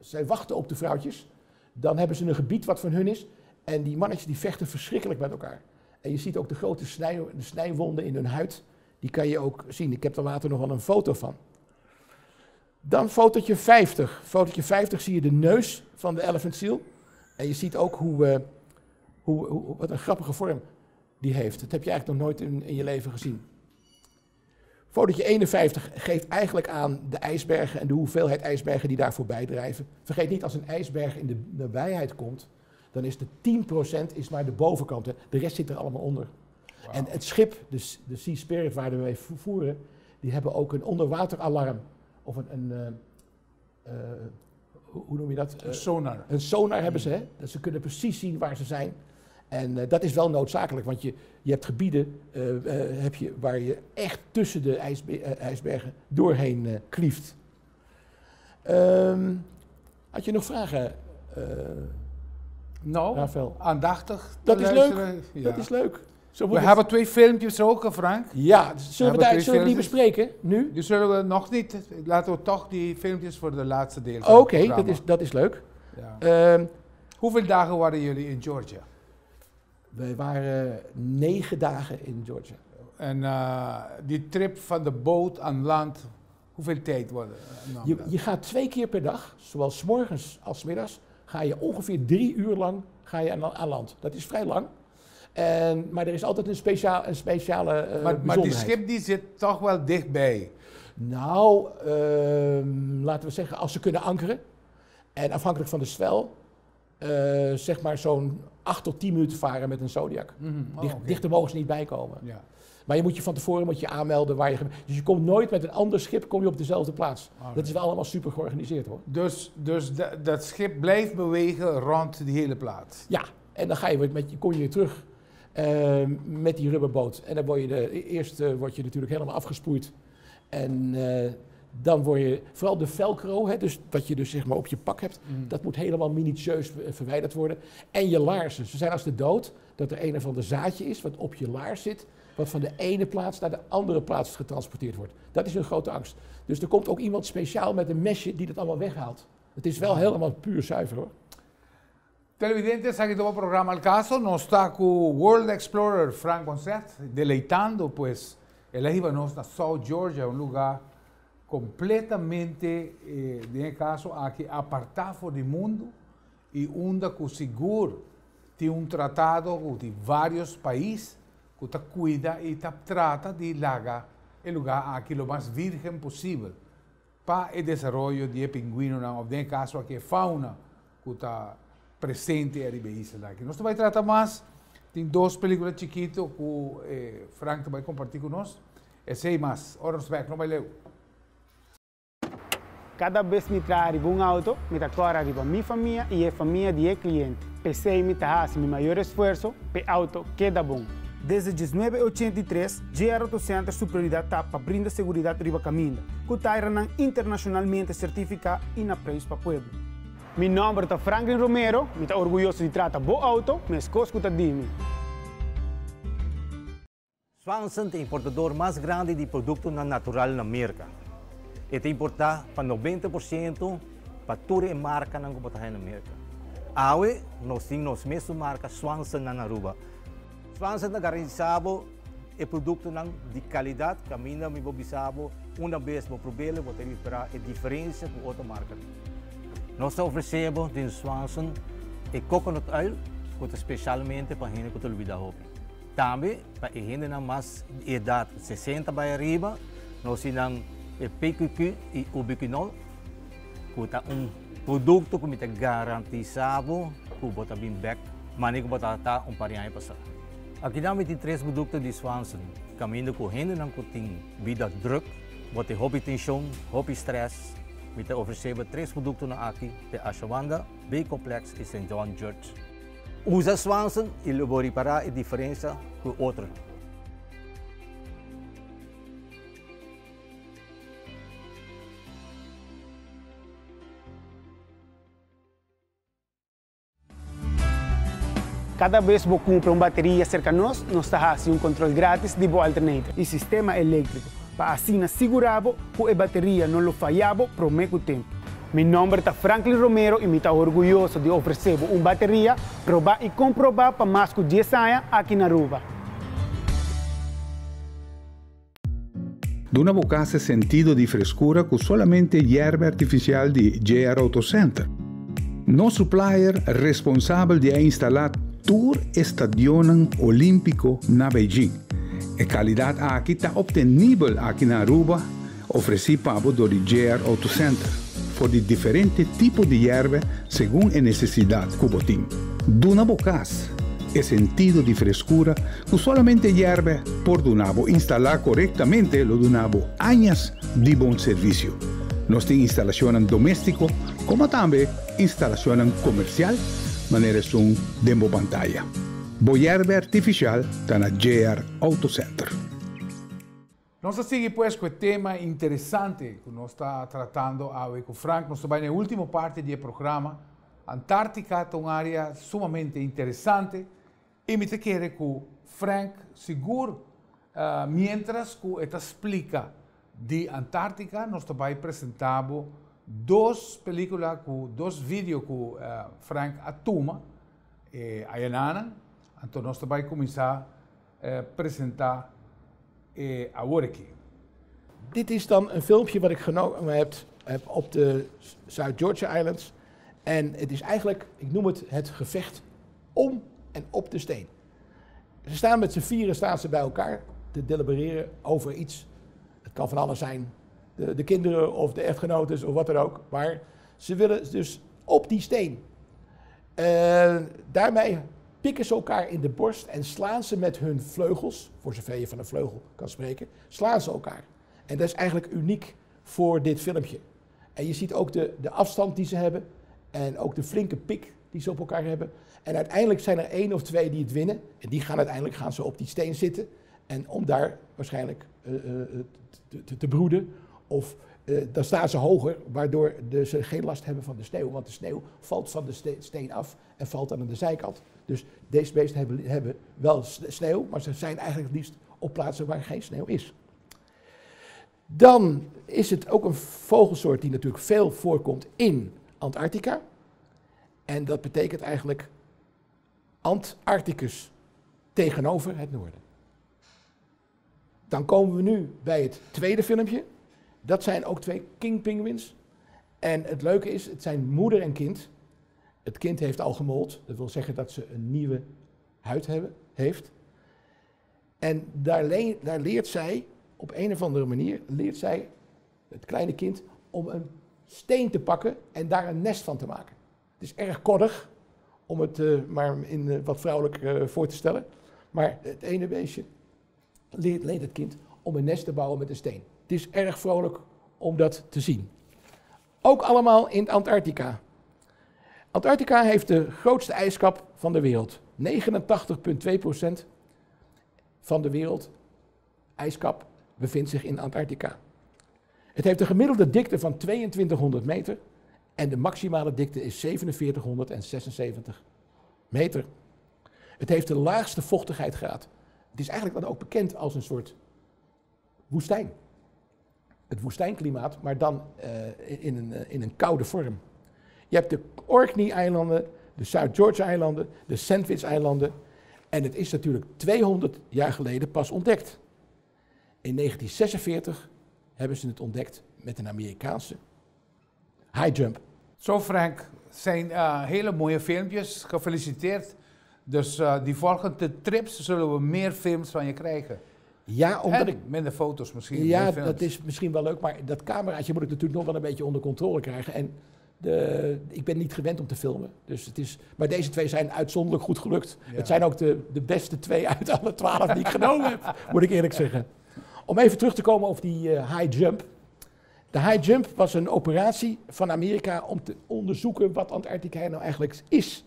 zij wachten op de vrouwtjes, dan hebben ze een gebied wat van hun is. En die mannetjes die vechten verschrikkelijk met elkaar. En je ziet ook de grote snijwonden in hun huid. Die kan je ook zien. Ik heb er later nog wel een foto van. Dan fotootje 50. Fotootje 50 zie je de neus van de elephant seal. En je ziet ook wat een grappige vorm die heeft. Dat heb je eigenlijk nog nooit in je leven gezien. Fotootje 51 geeft eigenlijk aan de ijsbergen en de hoeveelheid ijsbergen die daar voorbij drijven. Vergeet niet, als een ijsberg in de nabijheid komt, dan is de 10% is maar de bovenkant. Hè. De rest zit er allemaal onder. Wow. En het schip, de Sea Spirit waar we mee voeren, die hebben ook een onderwateralarm. Of hoe noem je dat? Een sonar. Een sonar hebben ze, hè? Dat ze kunnen precies zien waar ze zijn. En dat is wel noodzakelijk, want je hebt gebieden waar je echt tussen de ijsbergen doorheen klieft. Had je nog vragen, Rafael? Aandachtig. Dat is leuk. Ja. Dat is leuk. We hebben 2 filmpjes ook, Frank. Ja, zullen we die bespreken nu? Die zullen we nog niet. Laten we toch die filmpjes voor de laatste deel. Oké, dat is leuk. Ja. Hoeveel dagen waren jullie in Georgia? Wij waren 9 dagen in Georgia. En die trip van de boot aan land, hoeveel tijd was het? Je gaat 2 keer per dag, zowel 's morgens als 's middags, ga je ongeveer 3 uur lang aan land. Dat is vrij lang. Maar er is altijd een speciale maar die schip die zit toch wel dichtbij? Nou, laten we zeggen, als ze kunnen ankeren. En afhankelijk van de zwel, zeg maar zo'n 8 tot 10 minuten varen met een Zodiac. Dichter mogen ze niet bijkomen. Ja. Maar je moet je van tevoren aanmelden waar je... Dus je komt nooit met een ander schip op dezelfde plaats. Dat is wel allemaal super georganiseerd hoor. Dus dat schip blijft bewegen rond die hele plaats? Ja, en dan kom je weer terug met die rubberboot. En dan eerst word je natuurlijk helemaal afgespoeid. En dan word je, vooral de velcro, dus wat je dus zeg maar op je pak hebt, dat moet helemaal minutieus verwijderd worden. En je laarzen, ze zijn als de dood, dat er een of ander zaadje is wat op je laars zit, wat van de ene plaats naar de andere plaats getransporteerd wordt. Dat is een grote angst. Dus er komt ook iemand speciaal met een mesje die dat allemaal weghaalt. Het is wel helemaal puur zuiver hoor. Televidentes, aquí todo el programa El Caso, nos está con World Explorer Frank Concert, deleitando pues el Líbano, na South Georgia, un lugar completamente, de caso, aqui apartado do mundo e onde que seguro tem tratado de vários países que cuida e trata de lagar el lugar aqui lo mais virgem possível para o desenvolvimento de pinguino, ou de caso aqui fauna que está presente ali na isla. Nós vamos tratar mais, tem 2 películas chiquitas que Frank vai compartilhar conosco. E sei mais, ora nos não vai ler. Cada vez me trago um auto, me decora arriba minha família e a família de cliente. Pensei me fazer meu maior esforço para o auto queda bom. Desde 1983, GR Auto Center sua prioridade para brindar segurança riba caminho, que está internacionalmente certificado e na preço para o povo. Meu nome é Franklin Romero, me está orgulhoso de tratar bom auto, mas coisa que está dimi. Swanson é o importador mais grande de produtos naturais na América. Ele importa para 90% para toda a marca na América. Hoje, nós temos a mesma marca Swanson na Aruba. Swanson é garantido e produto de qualidade, que a mim me observo uma vez vou provar, vou ter a diferença com outra marca. Nós oferecemos de Swanson e coconut oil, que especialmente para a gente que está hobby. Também para a gente mais idade 60 para arriba, nós temos PQQ e ubiquinol, que é produto que me garantido que você bem back, mas não que você parinha passar. Aqui nós temos 3 produtos de Swanson, caminho com a gente que tem vida druk, você hobby tensão, hobby stress. We oferecemos 3 produtos aqui, de Ashwanda, B-Complex e St. John Church. Usa Swanson e ele vai reparar a diferença com outro. Cada vez que compra uma bateria cerca de nós está fazendo controle grátis de boa alternativa e sistema elétrico, para assim assegurar que a bateria não falhava por muito tempo. Meu nome é Franklin Romero e me está orgulhoso de oferecer uma bateria, provar e comprovar para mais de 10 anos aqui na Aruba. Duna Bocase sentido di frescura con solamente hierba artificial di GR Auto Center. No supplier responsabile di installare tour stadion olimpico na Beijing. E qualidade aqui está obtenível aqui na Aruba, oferecida para do GR Auto Center, por de diferentes tipos de hierba segundo a necessidade que você tem. Duna Bocas é sentido de frescura que solamente hierba por Dunabo instalar corretamente lo Dunabo años de bom serviço. Nós temos instalação doméstico, como também instalação comercial, maneira som demo pantalla. Boyerbe artificial na JR Auto Center. Nós seguimos pues com o tema interessante que nós está tratando hoje com Frank. Nós estamos na última parte do programa. Antártica é uma área sumamente interessante e me te quero que Frank seguro, mientras que ele explica de Antártica, nós também apresentamos duas películas, dois vídeos que Frank atuma aí na. Então nós também começar a apresentar agora aqui. Dit is dan een filmpje wat ik genomen heb op de Zuid-Georgia Islands. En het is eigenlijk, ik noem het gevecht om en op de steen. Ze staan met z'n vieren bij elkaar te delibereren over iets. Het kan van alles zijn, de kinderen of de echtgenotes of wat dan ook. Maar ze willen dus op die steen. Daarmee pikken ze elkaar in de borst en slaan ze met hun vleugels, voor zover je van een vleugel kan spreken, slaan ze elkaar. En dat is eigenlijk uniek voor dit filmpje. En je ziet ook de afstand die ze hebben en ook de flinke pik die ze op elkaar hebben. En uiteindelijk zijn er 1 of 2 die het winnen. En die gaan uiteindelijk op die steen zitten. En om daar waarschijnlijk te broeden. Of dan staan ze hoger, waardoor ze geen last hebben van de sneeuw. Want de sneeuw valt van de steen af en valt dan aan de zijkant. Dus deze beesten hebben wel sneeuw, maar ze zijn eigenlijk het liefst op plaatsen waar geen sneeuw is. Dan is het ook een vogelsoort die natuurlijk veel voorkomt in Antarctica. En dat betekent eigenlijk Antarcticus tegenover het noorden. Dan komen we nu bij het tweede filmpje. Dat zijn ook 2 king penguins. En het leuke is, het zijn moeder en kind. Het kind heeft al gemold. Dat wil zeggen dat ze een nieuwe huid heeft. En daar leert zij, op een of andere manier, het kleine kind, om een steen te pakken en daar een nest van te maken. Het is erg koddig, om het maar in wat vrouwelijk voor te stellen. Maar het ene beestje leert het kind om een nest te bouwen met een steen. Het is erg vrolijk om dat te zien. Ook allemaal in Antarctica. Antarctica heeft de grootste ijskap van de wereld. 89,2% van de wereld ijskap bevindt zich in Antarctica. Het heeft een gemiddelde dikte van 2200 meter en de maximale dikte is 4776 meter. Het heeft de laagste vochtigheidsgraad. Het is eigenlijk dan ook bekend als een soort woestijn. Het woestijnklimaat, maar dan in een koude vorm. Je hebt de Orkney-eilanden, de Zuid-Georgia-eilanden, de Sandwich-eilanden. En het is natuurlijk 200 jaar geleden pas ontdekt. In 1946 hebben ze het ontdekt met een Amerikaanse high jump. Zo Frank, zijn hele mooie filmpjes. Gefeliciteerd. Dus die volgende trips zullen we meer films van je krijgen. Ja, omdat minder foto's misschien. Ja, dat is misschien wel leuk, maar dat cameraatje moet ik natuurlijk nog wel een beetje onder controle krijgen. En ik ben niet gewend om te filmen. Dus maar deze 2 zijn uitzonderlijk goed gelukt. Ja. Het zijn ook de beste 2 uit alle 12 die ik genomen heb, moet ik eerlijk zeggen. Om even terug te komen over die high jump. De high jump was een operatie van Amerika om te onderzoeken wat Antarctica nou eigenlijk is.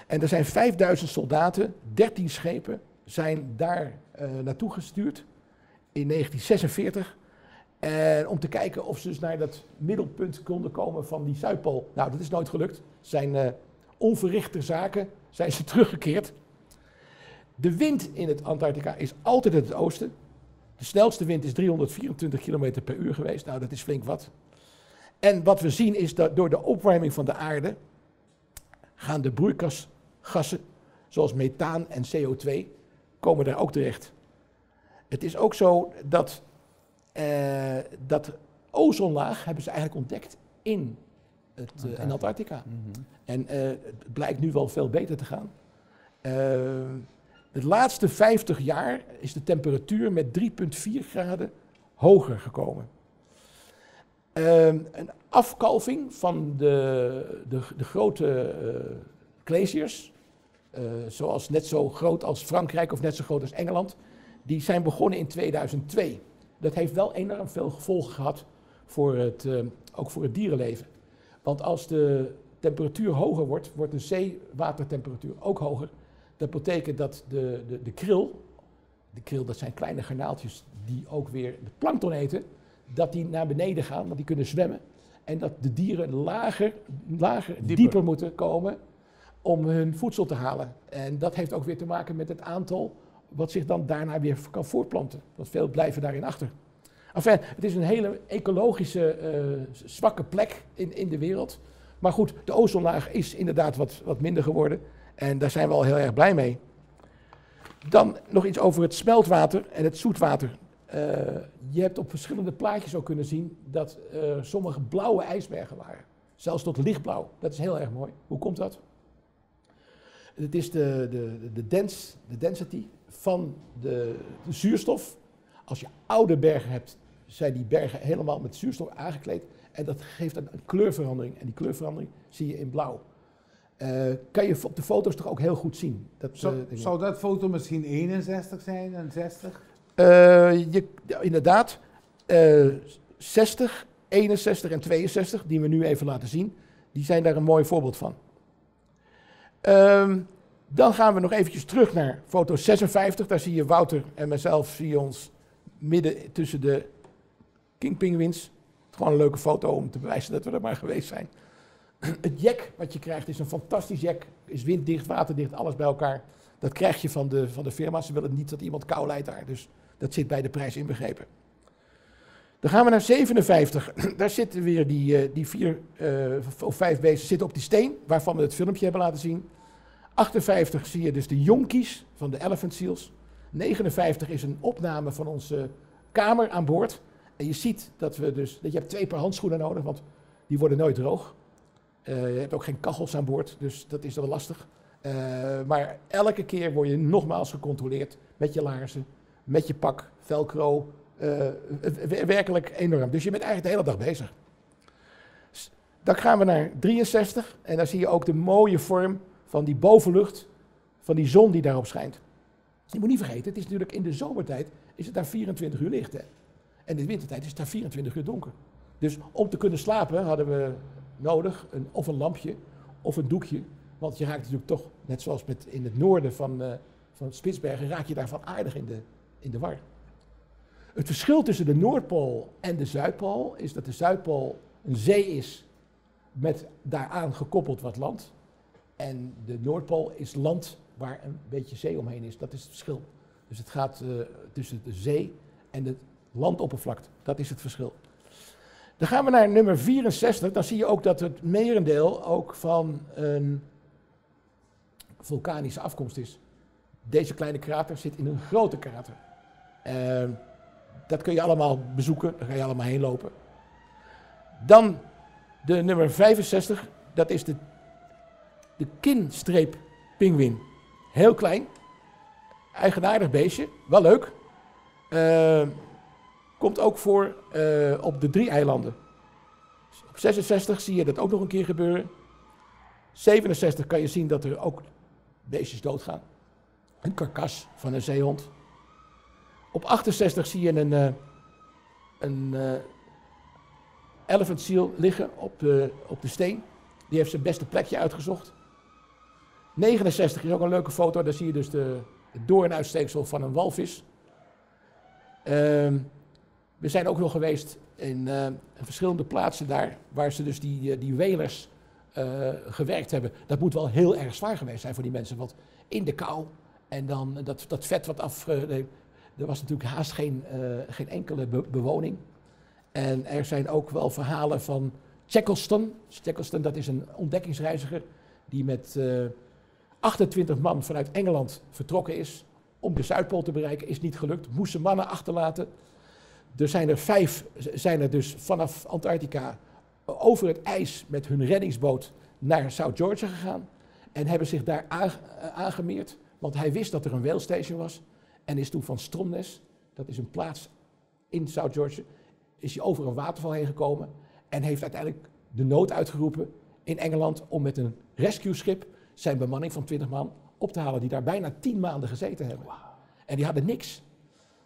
En er zijn 5000 soldaten, 13 schepen zijn daar naartoe gestuurd in 1946. Om te kijken of ze dus naar dat middelpunt konden komen van die Zuidpool. Nou, dat is nooit gelukt. Zijn onverrichte zaken zijn ze teruggekeerd. De wind in het Antarctica is altijd uit het oosten. De snelste wind is 324 km per uur geweest. Nou, dat is flink wat. En wat we zien is dat door de opwarming van de aarde gaan de broeikasgassen, zoals methaan en CO2, komen daar ook terecht. Het is ook zo dat dat ozonlaag hebben ze eigenlijk ontdekt in Antarctica. Mm-hmm. En het blijkt nu wel veel beter te gaan. De laatste 50 jaar is de temperatuur met 3,4 graden hoger gekomen. Een afkalving van de grote glaciers, zoals net zo groot als Frankrijk of net zo groot als Engeland, die zijn begonnen in 2002. Dat heeft wel enorm veel gevolgen gehad ook voor het dierenleven. Want als de temperatuur hoger wordt, wordt de zeewatertemperatuur ook hoger. Dat betekent dat de kril, dat zijn kleine garnaaltjes die ook weer de plankton eten, dat die naar beneden gaan, want die kunnen zwemmen. En dat de dieren dieper moeten komen om hun voedsel te halen. En dat heeft ook weer te maken met het aantal wat zich dan daarna weer kan voortplanten. Want veel blijven daarin achter. Enfin, het is een hele ecologische zwakke plek in de wereld. Maar goed, de ozonlaag is inderdaad wat minder geworden. En daar zijn we al heel erg blij mee. Dan nog iets over het smeltwater en het zoetwater. Je hebt op verschillende plaatjes ook kunnen zien dat sommige blauwe ijsbergen waren. Zelfs tot lichtblauw. Dat is heel erg mooi. Hoe komt dat? Het is de density van de zuurstof. Als je oude bergen hebt, zijn die bergen helemaal met zuurstof aangekleed. En dat geeft een kleurverandering. En die kleurverandering zie je in blauw. Kan je op de foto's toch ook heel goed zien. Zou dat foto misschien 61 zijn en 60? Inderdaad. 60, 61 en 62, die we nu even laten zien, die zijn daar een mooi voorbeeld van. Dan gaan we nog eventjes terug naar foto 56. Daar zie je Wouter en mezelf, zie je ons midden tussen de King Penguins. Gewoon een leuke foto om te bewijzen dat we er maar geweest zijn. Het jek wat je krijgt is een fantastisch jek. Is winddicht, waterdicht, alles bij elkaar. Dat krijg je van de firma. Ze willen niet dat iemand kou lijdt daar. Dus dat zit bij de prijs inbegrepen. Dan gaan we naar 57. Daar zitten weer die 4 of 5 beesten zitten op die steen, waarvan we het filmpje hebben laten zien. 58 zie je dus de jonkies van de Elephant Seals. 59 is een opname van onze kamer aan boord. En je ziet dat je hebt 2 paar handschoenen nodig, want die worden nooit droog. Je hebt ook geen kachels aan boord, dus dat is wel lastig. Maar elke keer word je nogmaals gecontroleerd met je laarzen, met je pak, velcro. Werkelijk enorm. Dus je bent eigenlijk de hele dag bezig. Dan gaan we naar 63 en daar zie je ook de mooie vorm van die bovenlucht, van die zon die daarop schijnt. Je moet niet vergeten, het is natuurlijk in de zomertijd is het daar 24 uur licht. Hè? En in de wintertijd is het daar 24 uur donker. Dus om te kunnen slapen hadden we nodig of een lampje of een doekje. Want je raakt natuurlijk toch, net zoals in het noorden van Spitsbergen, raak je daarvan aardig in de war. Het verschil tussen de Noordpool en de Zuidpool is dat de Zuidpool een zee is met daaraan gekoppeld wat land. En de Noordpool is land waar een beetje zee omheen is. Dat is het verschil. Dus het gaat tussen de zee en het landoppervlakte. Dat is het verschil. Dan gaan we naar nummer 64. Dan zie je ook dat het merendeel ook van een vulkanische afkomst is. Deze kleine krater zit in een grote krater. Dat kun je allemaal bezoeken, daar ga je allemaal heen lopen. Dan de nummer 65, dat is de kinstreeppinguïn. Heel klein, eigenaardig beestje, wel leuk. Komt ook voor op de 3 eilanden. Op 66 zie je dat ook nog een keer gebeuren. 67 kan je zien dat er ook beestjes doodgaan. Een karkas van een zeehond. Op 68 zie je een elephant seal liggen op de steen. Die heeft zijn beste plekje uitgezocht. 69 is ook een leuke foto. Daar zie je dus het doornuitsteeksel van een walvis. We zijn ook nog geweest in verschillende plaatsen daar, waar ze dus die whalers gewerkt hebben. Dat moet wel heel erg zwaar geweest zijn voor die mensen. Want in de kou en dan dat vet wat af... Er was natuurlijk haast geen enkele bewoning. En er zijn ook wel verhalen van Shackleton. Shackleton, dat is een ontdekkingsreiziger die met 28 man vanuit Engeland vertrokken is om de Zuidpool te bereiken. Is niet gelukt, moest zijn mannen achterlaten. Er zijn er 5 dus vanaf Antarctica over het ijs met hun reddingsboot naar South Georgia gegaan. En hebben zich daar aangemeerd, want hij wist dat er een whale station was. En is toen van Stromness, dat is een plaats in South Georgia, is hij over een waterval heen gekomen en heeft uiteindelijk de nood uitgeroepen in Engeland om met een rescue-schip zijn bemanning van 20 man op te halen, die daar bijna 10 maanden gezeten hebben. Wow. En die hadden niks.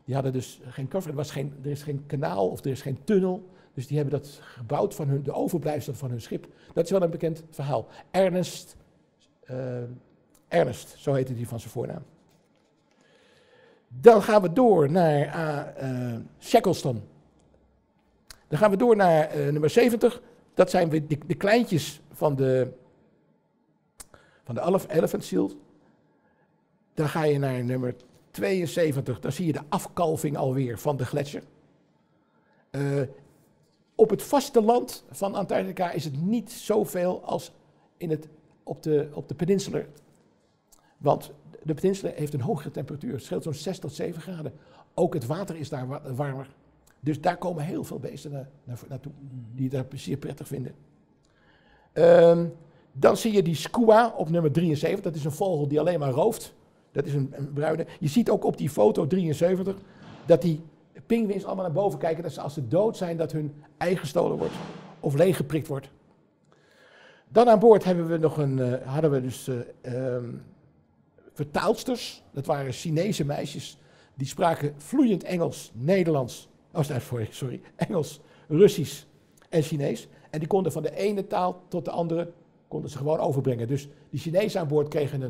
Die hadden dus geen cover, er is geen kanaal of er is geen tunnel. Dus die hebben dat gebouwd van de overblijfsel van hun schip. Dat is wel een bekend verhaal. Ernest, zo heette hij van zijn voornaam. Dan gaan we door naar Shackleton. Dan gaan we door naar nummer 70. Dat zijn weer de kleintjes van de Elephant Seal. Dan ga je naar nummer 72. Dan zie je de afkalving alweer van de gletsjer. Op het vasteland van Antarctica is het niet zoveel als op de Peninsula. Want de Peninsula heeft een hogere temperatuur. Het scheelt zo'n 6 tot 7 graden. Ook het water is daar warmer. Dus daar komen heel veel beesten naartoe. Die het daar zeer prettig vinden. Dan zie je die skua op nummer 73. Dat is een vogel die alleen maar rooft. Dat is een bruine. Je ziet ook op die foto 73 dat die pinguïns allemaal naar boven kijken. Dat ze als ze dood zijn dat hun ei gestolen wordt. Of leeggeprikt wordt. Dan aan boord hadden we vertaalsters. Dat waren Chinese meisjes. Die spraken vloeiend Engels, Nederlands. Engels, Russisch en Chinees. En die konden van de ene taal tot de andere konden ze gewoon overbrengen. Dus die Chinezen aan boord kregen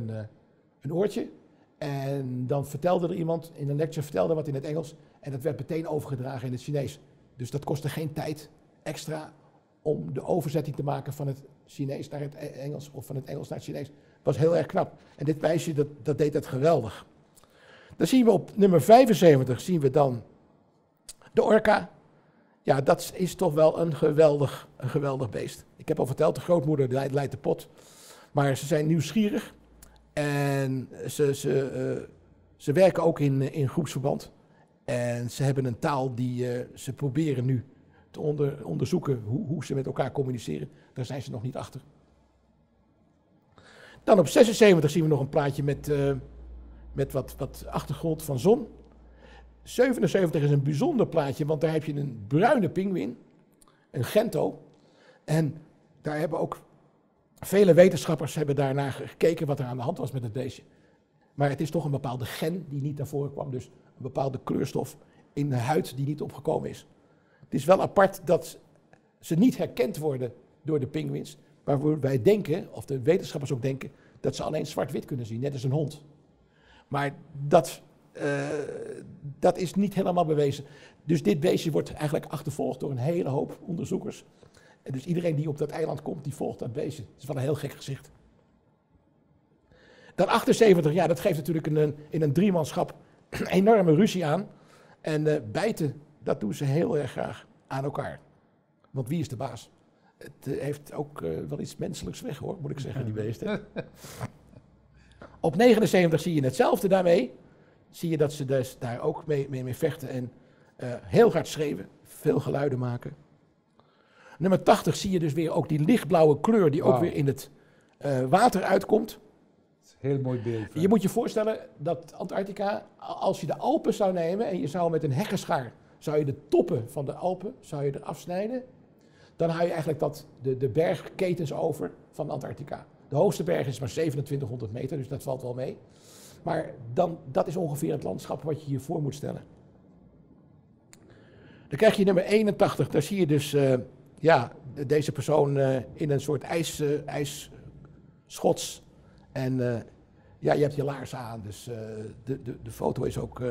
een oortje. En dan vertelde er iemand in een lecture wat in het Engels. En dat werd meteen overgedragen in het Chinees. Dus dat kostte geen tijd extra om de overzetting te maken van het Chinees naar het Engels of van het Engels naar het Chinees. Dat was heel erg knap. En dit meisje, dat deed dat geweldig. Dan zien we op nummer 75 zien we dan de orka. Ja, dat is toch wel een geweldig beest. Ik heb al verteld, de grootmoeder leidt de pot. Maar ze zijn nieuwsgierig. En ze werken ook in groepsverband. En ze hebben een taal die ze proberen nu te onderzoeken hoe ze met elkaar communiceren. Daar zijn ze nog niet achter. Dan op 76 zien we nog een plaatje met wat achtergrond van zon. 77 is een bijzonder plaatje, want daar heb je een bruine pinguïn, een gento. En daar hebben ook vele wetenschappers daarnaar gekeken wat er aan de hand was met het beestje. Maar het is toch een bepaalde gen die niet naar voren kwam, dus een bepaalde kleurstof in de huid die niet opgekomen is. Het is wel apart dat ze niet herkend worden door de pinguïns, waarvoor wij denken, of de wetenschappers ook denken, dat ze alleen zwart-wit kunnen zien, net als een hond. Maar dat is niet helemaal bewezen. Dus dit beestje wordt eigenlijk achtervolgd door een hele hoop onderzoekers. En dus iedereen die op dat eiland komt, die volgt dat beestje. Het is wel een heel gek gezicht. Dan 78, ja, dat geeft natuurlijk in een driemanschap een enorme ruzie aan. En bijten, dat doen ze heel erg graag aan elkaar. Want wie is de baas? Het heeft ook wel iets menselijks weg, hoor, moet ik zeggen, die beesten. Op 79 zie je hetzelfde daarmee. Zie je dat ze dus daar ook mee vechten en heel hard schreeuwen, veel geluiden maken. Nummer 80 zie je dus weer ook die lichtblauwe kleur die ook weer in het water uitkomt. Heel mooi beeld. Je moet je voorstellen dat Antarctica, als je de Alpen zou nemen en je zou met een hekkenschaar, zou je de toppen van de Alpen eraf snijden, dan hou je eigenlijk de bergketens over van Antarctica. De hoogste berg is maar 2700 meter, dus dat valt wel mee. Maar dat is ongeveer het landschap wat je je voor moet stellen. Dan krijg je nummer 81, daar zie je dus deze persoon in een soort ijsschots. En je hebt je laarzen aan, dus de foto is ook,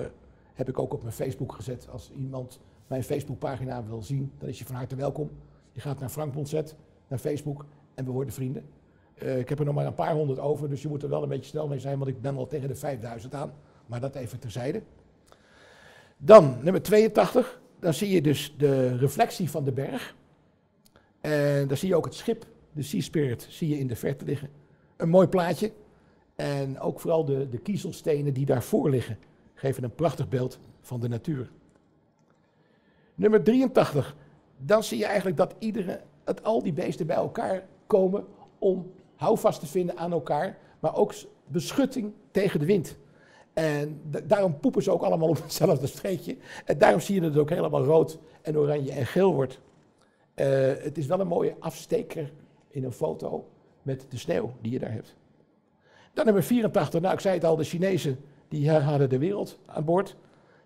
heb ik ook op mijn Facebook gezet. Als iemand mijn Facebookpagina wil zien, dan is je van harte welkom. Je gaat naar Frank Bonset, naar Facebook en we worden vrienden. Ik heb er nog maar een paar honderd over, dus je moet er wel een beetje snel mee zijn, want ik ben al tegen de 5000 aan. Maar dat even terzijde. Dan, nummer 82, dan zie je dus de reflectie van de berg. En dan zie je ook het schip, de Sea Spirit, zie je in de verte liggen. Een mooi plaatje. En ook vooral de kiezelstenen die daarvoor liggen, geven een prachtig beeld van de natuur. Nummer 83, dan zie je eigenlijk dat al die beesten bij elkaar komen om houvast te vinden aan elkaar, maar ook beschutting tegen de wind. En daarom poepen ze ook allemaal op hetzelfde streekje. En daarom zie je dat het ook helemaal rood en oranje en geel wordt. Het is wel een mooie afsteker in een foto met de sneeuw die je daar hebt. Dan nummer 84, nou ik zei het al, de Chinezen die hadden de wereld aan boord.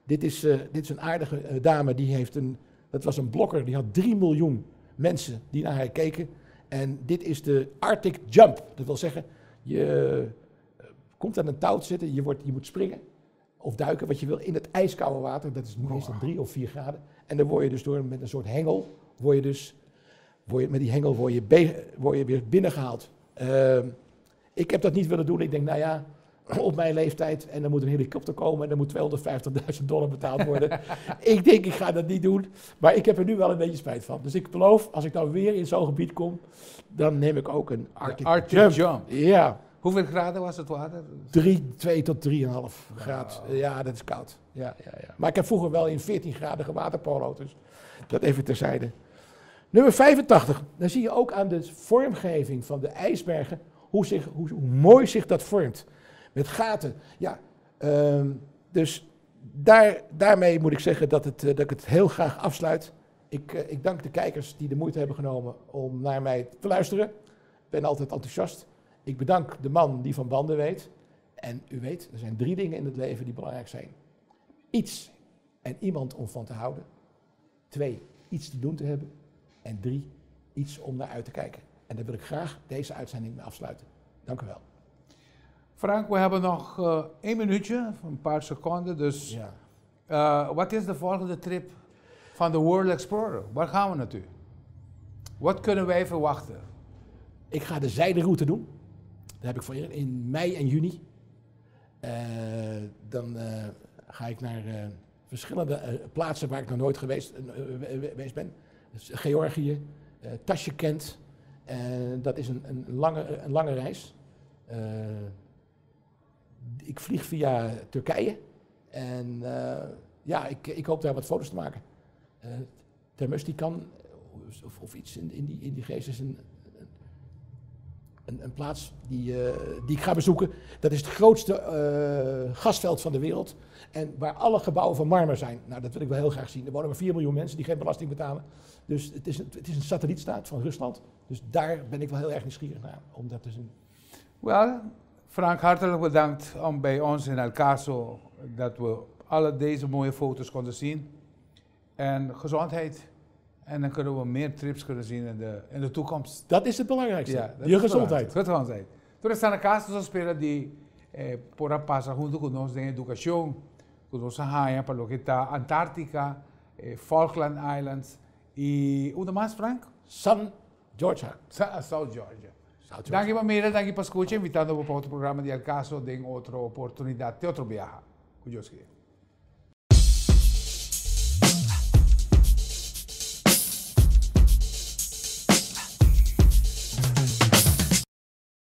Dit is een aardige dame, dat was een blokker, die had 3 miljoen mensen die naar haar keken. En dit is de Arctic Jump. Dat wil zeggen, je komt aan een touw te zitten, je moet springen of duiken wat je wil in het ijskoude water. Dat is meestal 3 of 4 graden. En dan word je dus met een soort hengel, met die hengel word je weer binnengehaald. Ik heb dat niet willen doen. Ik denk, nou ja, op mijn leeftijd en dan moet een helikopter komen en dan moet $250.000 betaald worden. Ik denk, ik ga dat niet doen, maar ik heb er nu wel een beetje spijt van. Dus ik beloof, als ik nou weer in zo'n gebied kom, dan neem ik ook een Arctic Jump. Ja. Hoeveel graden was het water? 2 tot 3,5 graden. Ja, dat is koud. Ja. Maar ik heb vroeger wel in 14 graden waterpolo, dus dat even terzijde. Nummer 85, dan zie je ook aan de vormgeving van de ijsbergen hoe mooi zich dat vormt. Met gaten. Ja, dus daarmee moet ik zeggen dat ik het heel graag afsluit. Ik dank de kijkers die de moeite hebben genomen om naar mij te luisteren. Ik ben altijd enthousiast. Ik bedank de man die van banden weet. En u weet, er zijn 3 dingen in het leven die belangrijk zijn. Iets en iemand om van te houden. 2, iets te doen te hebben. En 3, iets om naar uit te kijken. En daar wil ik graag deze uitzending mee afsluiten. Dank u wel. Frank, we hebben nog 1 minuutje, een paar seconden. Dus wat is de volgende trip van de World Explorer? Waar gaan we naartoe? Wat kunnen wij verwachten? Ik ga de zijderoute doen. Dat heb ik voor in mei en juni. Dan ga ik naar verschillende plaatsen waar ik nog nooit geweest ben. Dus Georgië, Tashkent. Dat is een lange reis. Ik vlieg via Turkije. En ik hoop daar wat foto's te maken. Termöstikon of iets in die geest is een plaats die ik ga bezoeken. Dat is het grootste gasveld van de wereld. En waar alle gebouwen van marmer zijn. Nou, dat wil ik wel heel graag zien. Er wonen maar 4 miljoen mensen die geen belasting betalen. Dus het is een satellietstaat van Rusland. Dus daar ben ik wel heel erg nieuwsgierig naar om dat te zien. Wel, Frank, hartelijk bedankt om bij ons in El Caso dat we alle deze mooie foto's konden zien. En gezondheid. En dan kunnen we meer trips kunnen zien in de toekomst. Dat is het belangrijkste. Ja, je gezondheid. Gezondheid. Toen is El Caso espera die por pasar junto conosco en educación, conosco Haia, para lo que está Antártica, Falkland Islands y ¿una más, Frank? South Georgia. South Georgia. Danke Mamira, danke por escuchar, invitando para otro programa de El Caso, de otra oportunidad, de otro viaje. Cuyo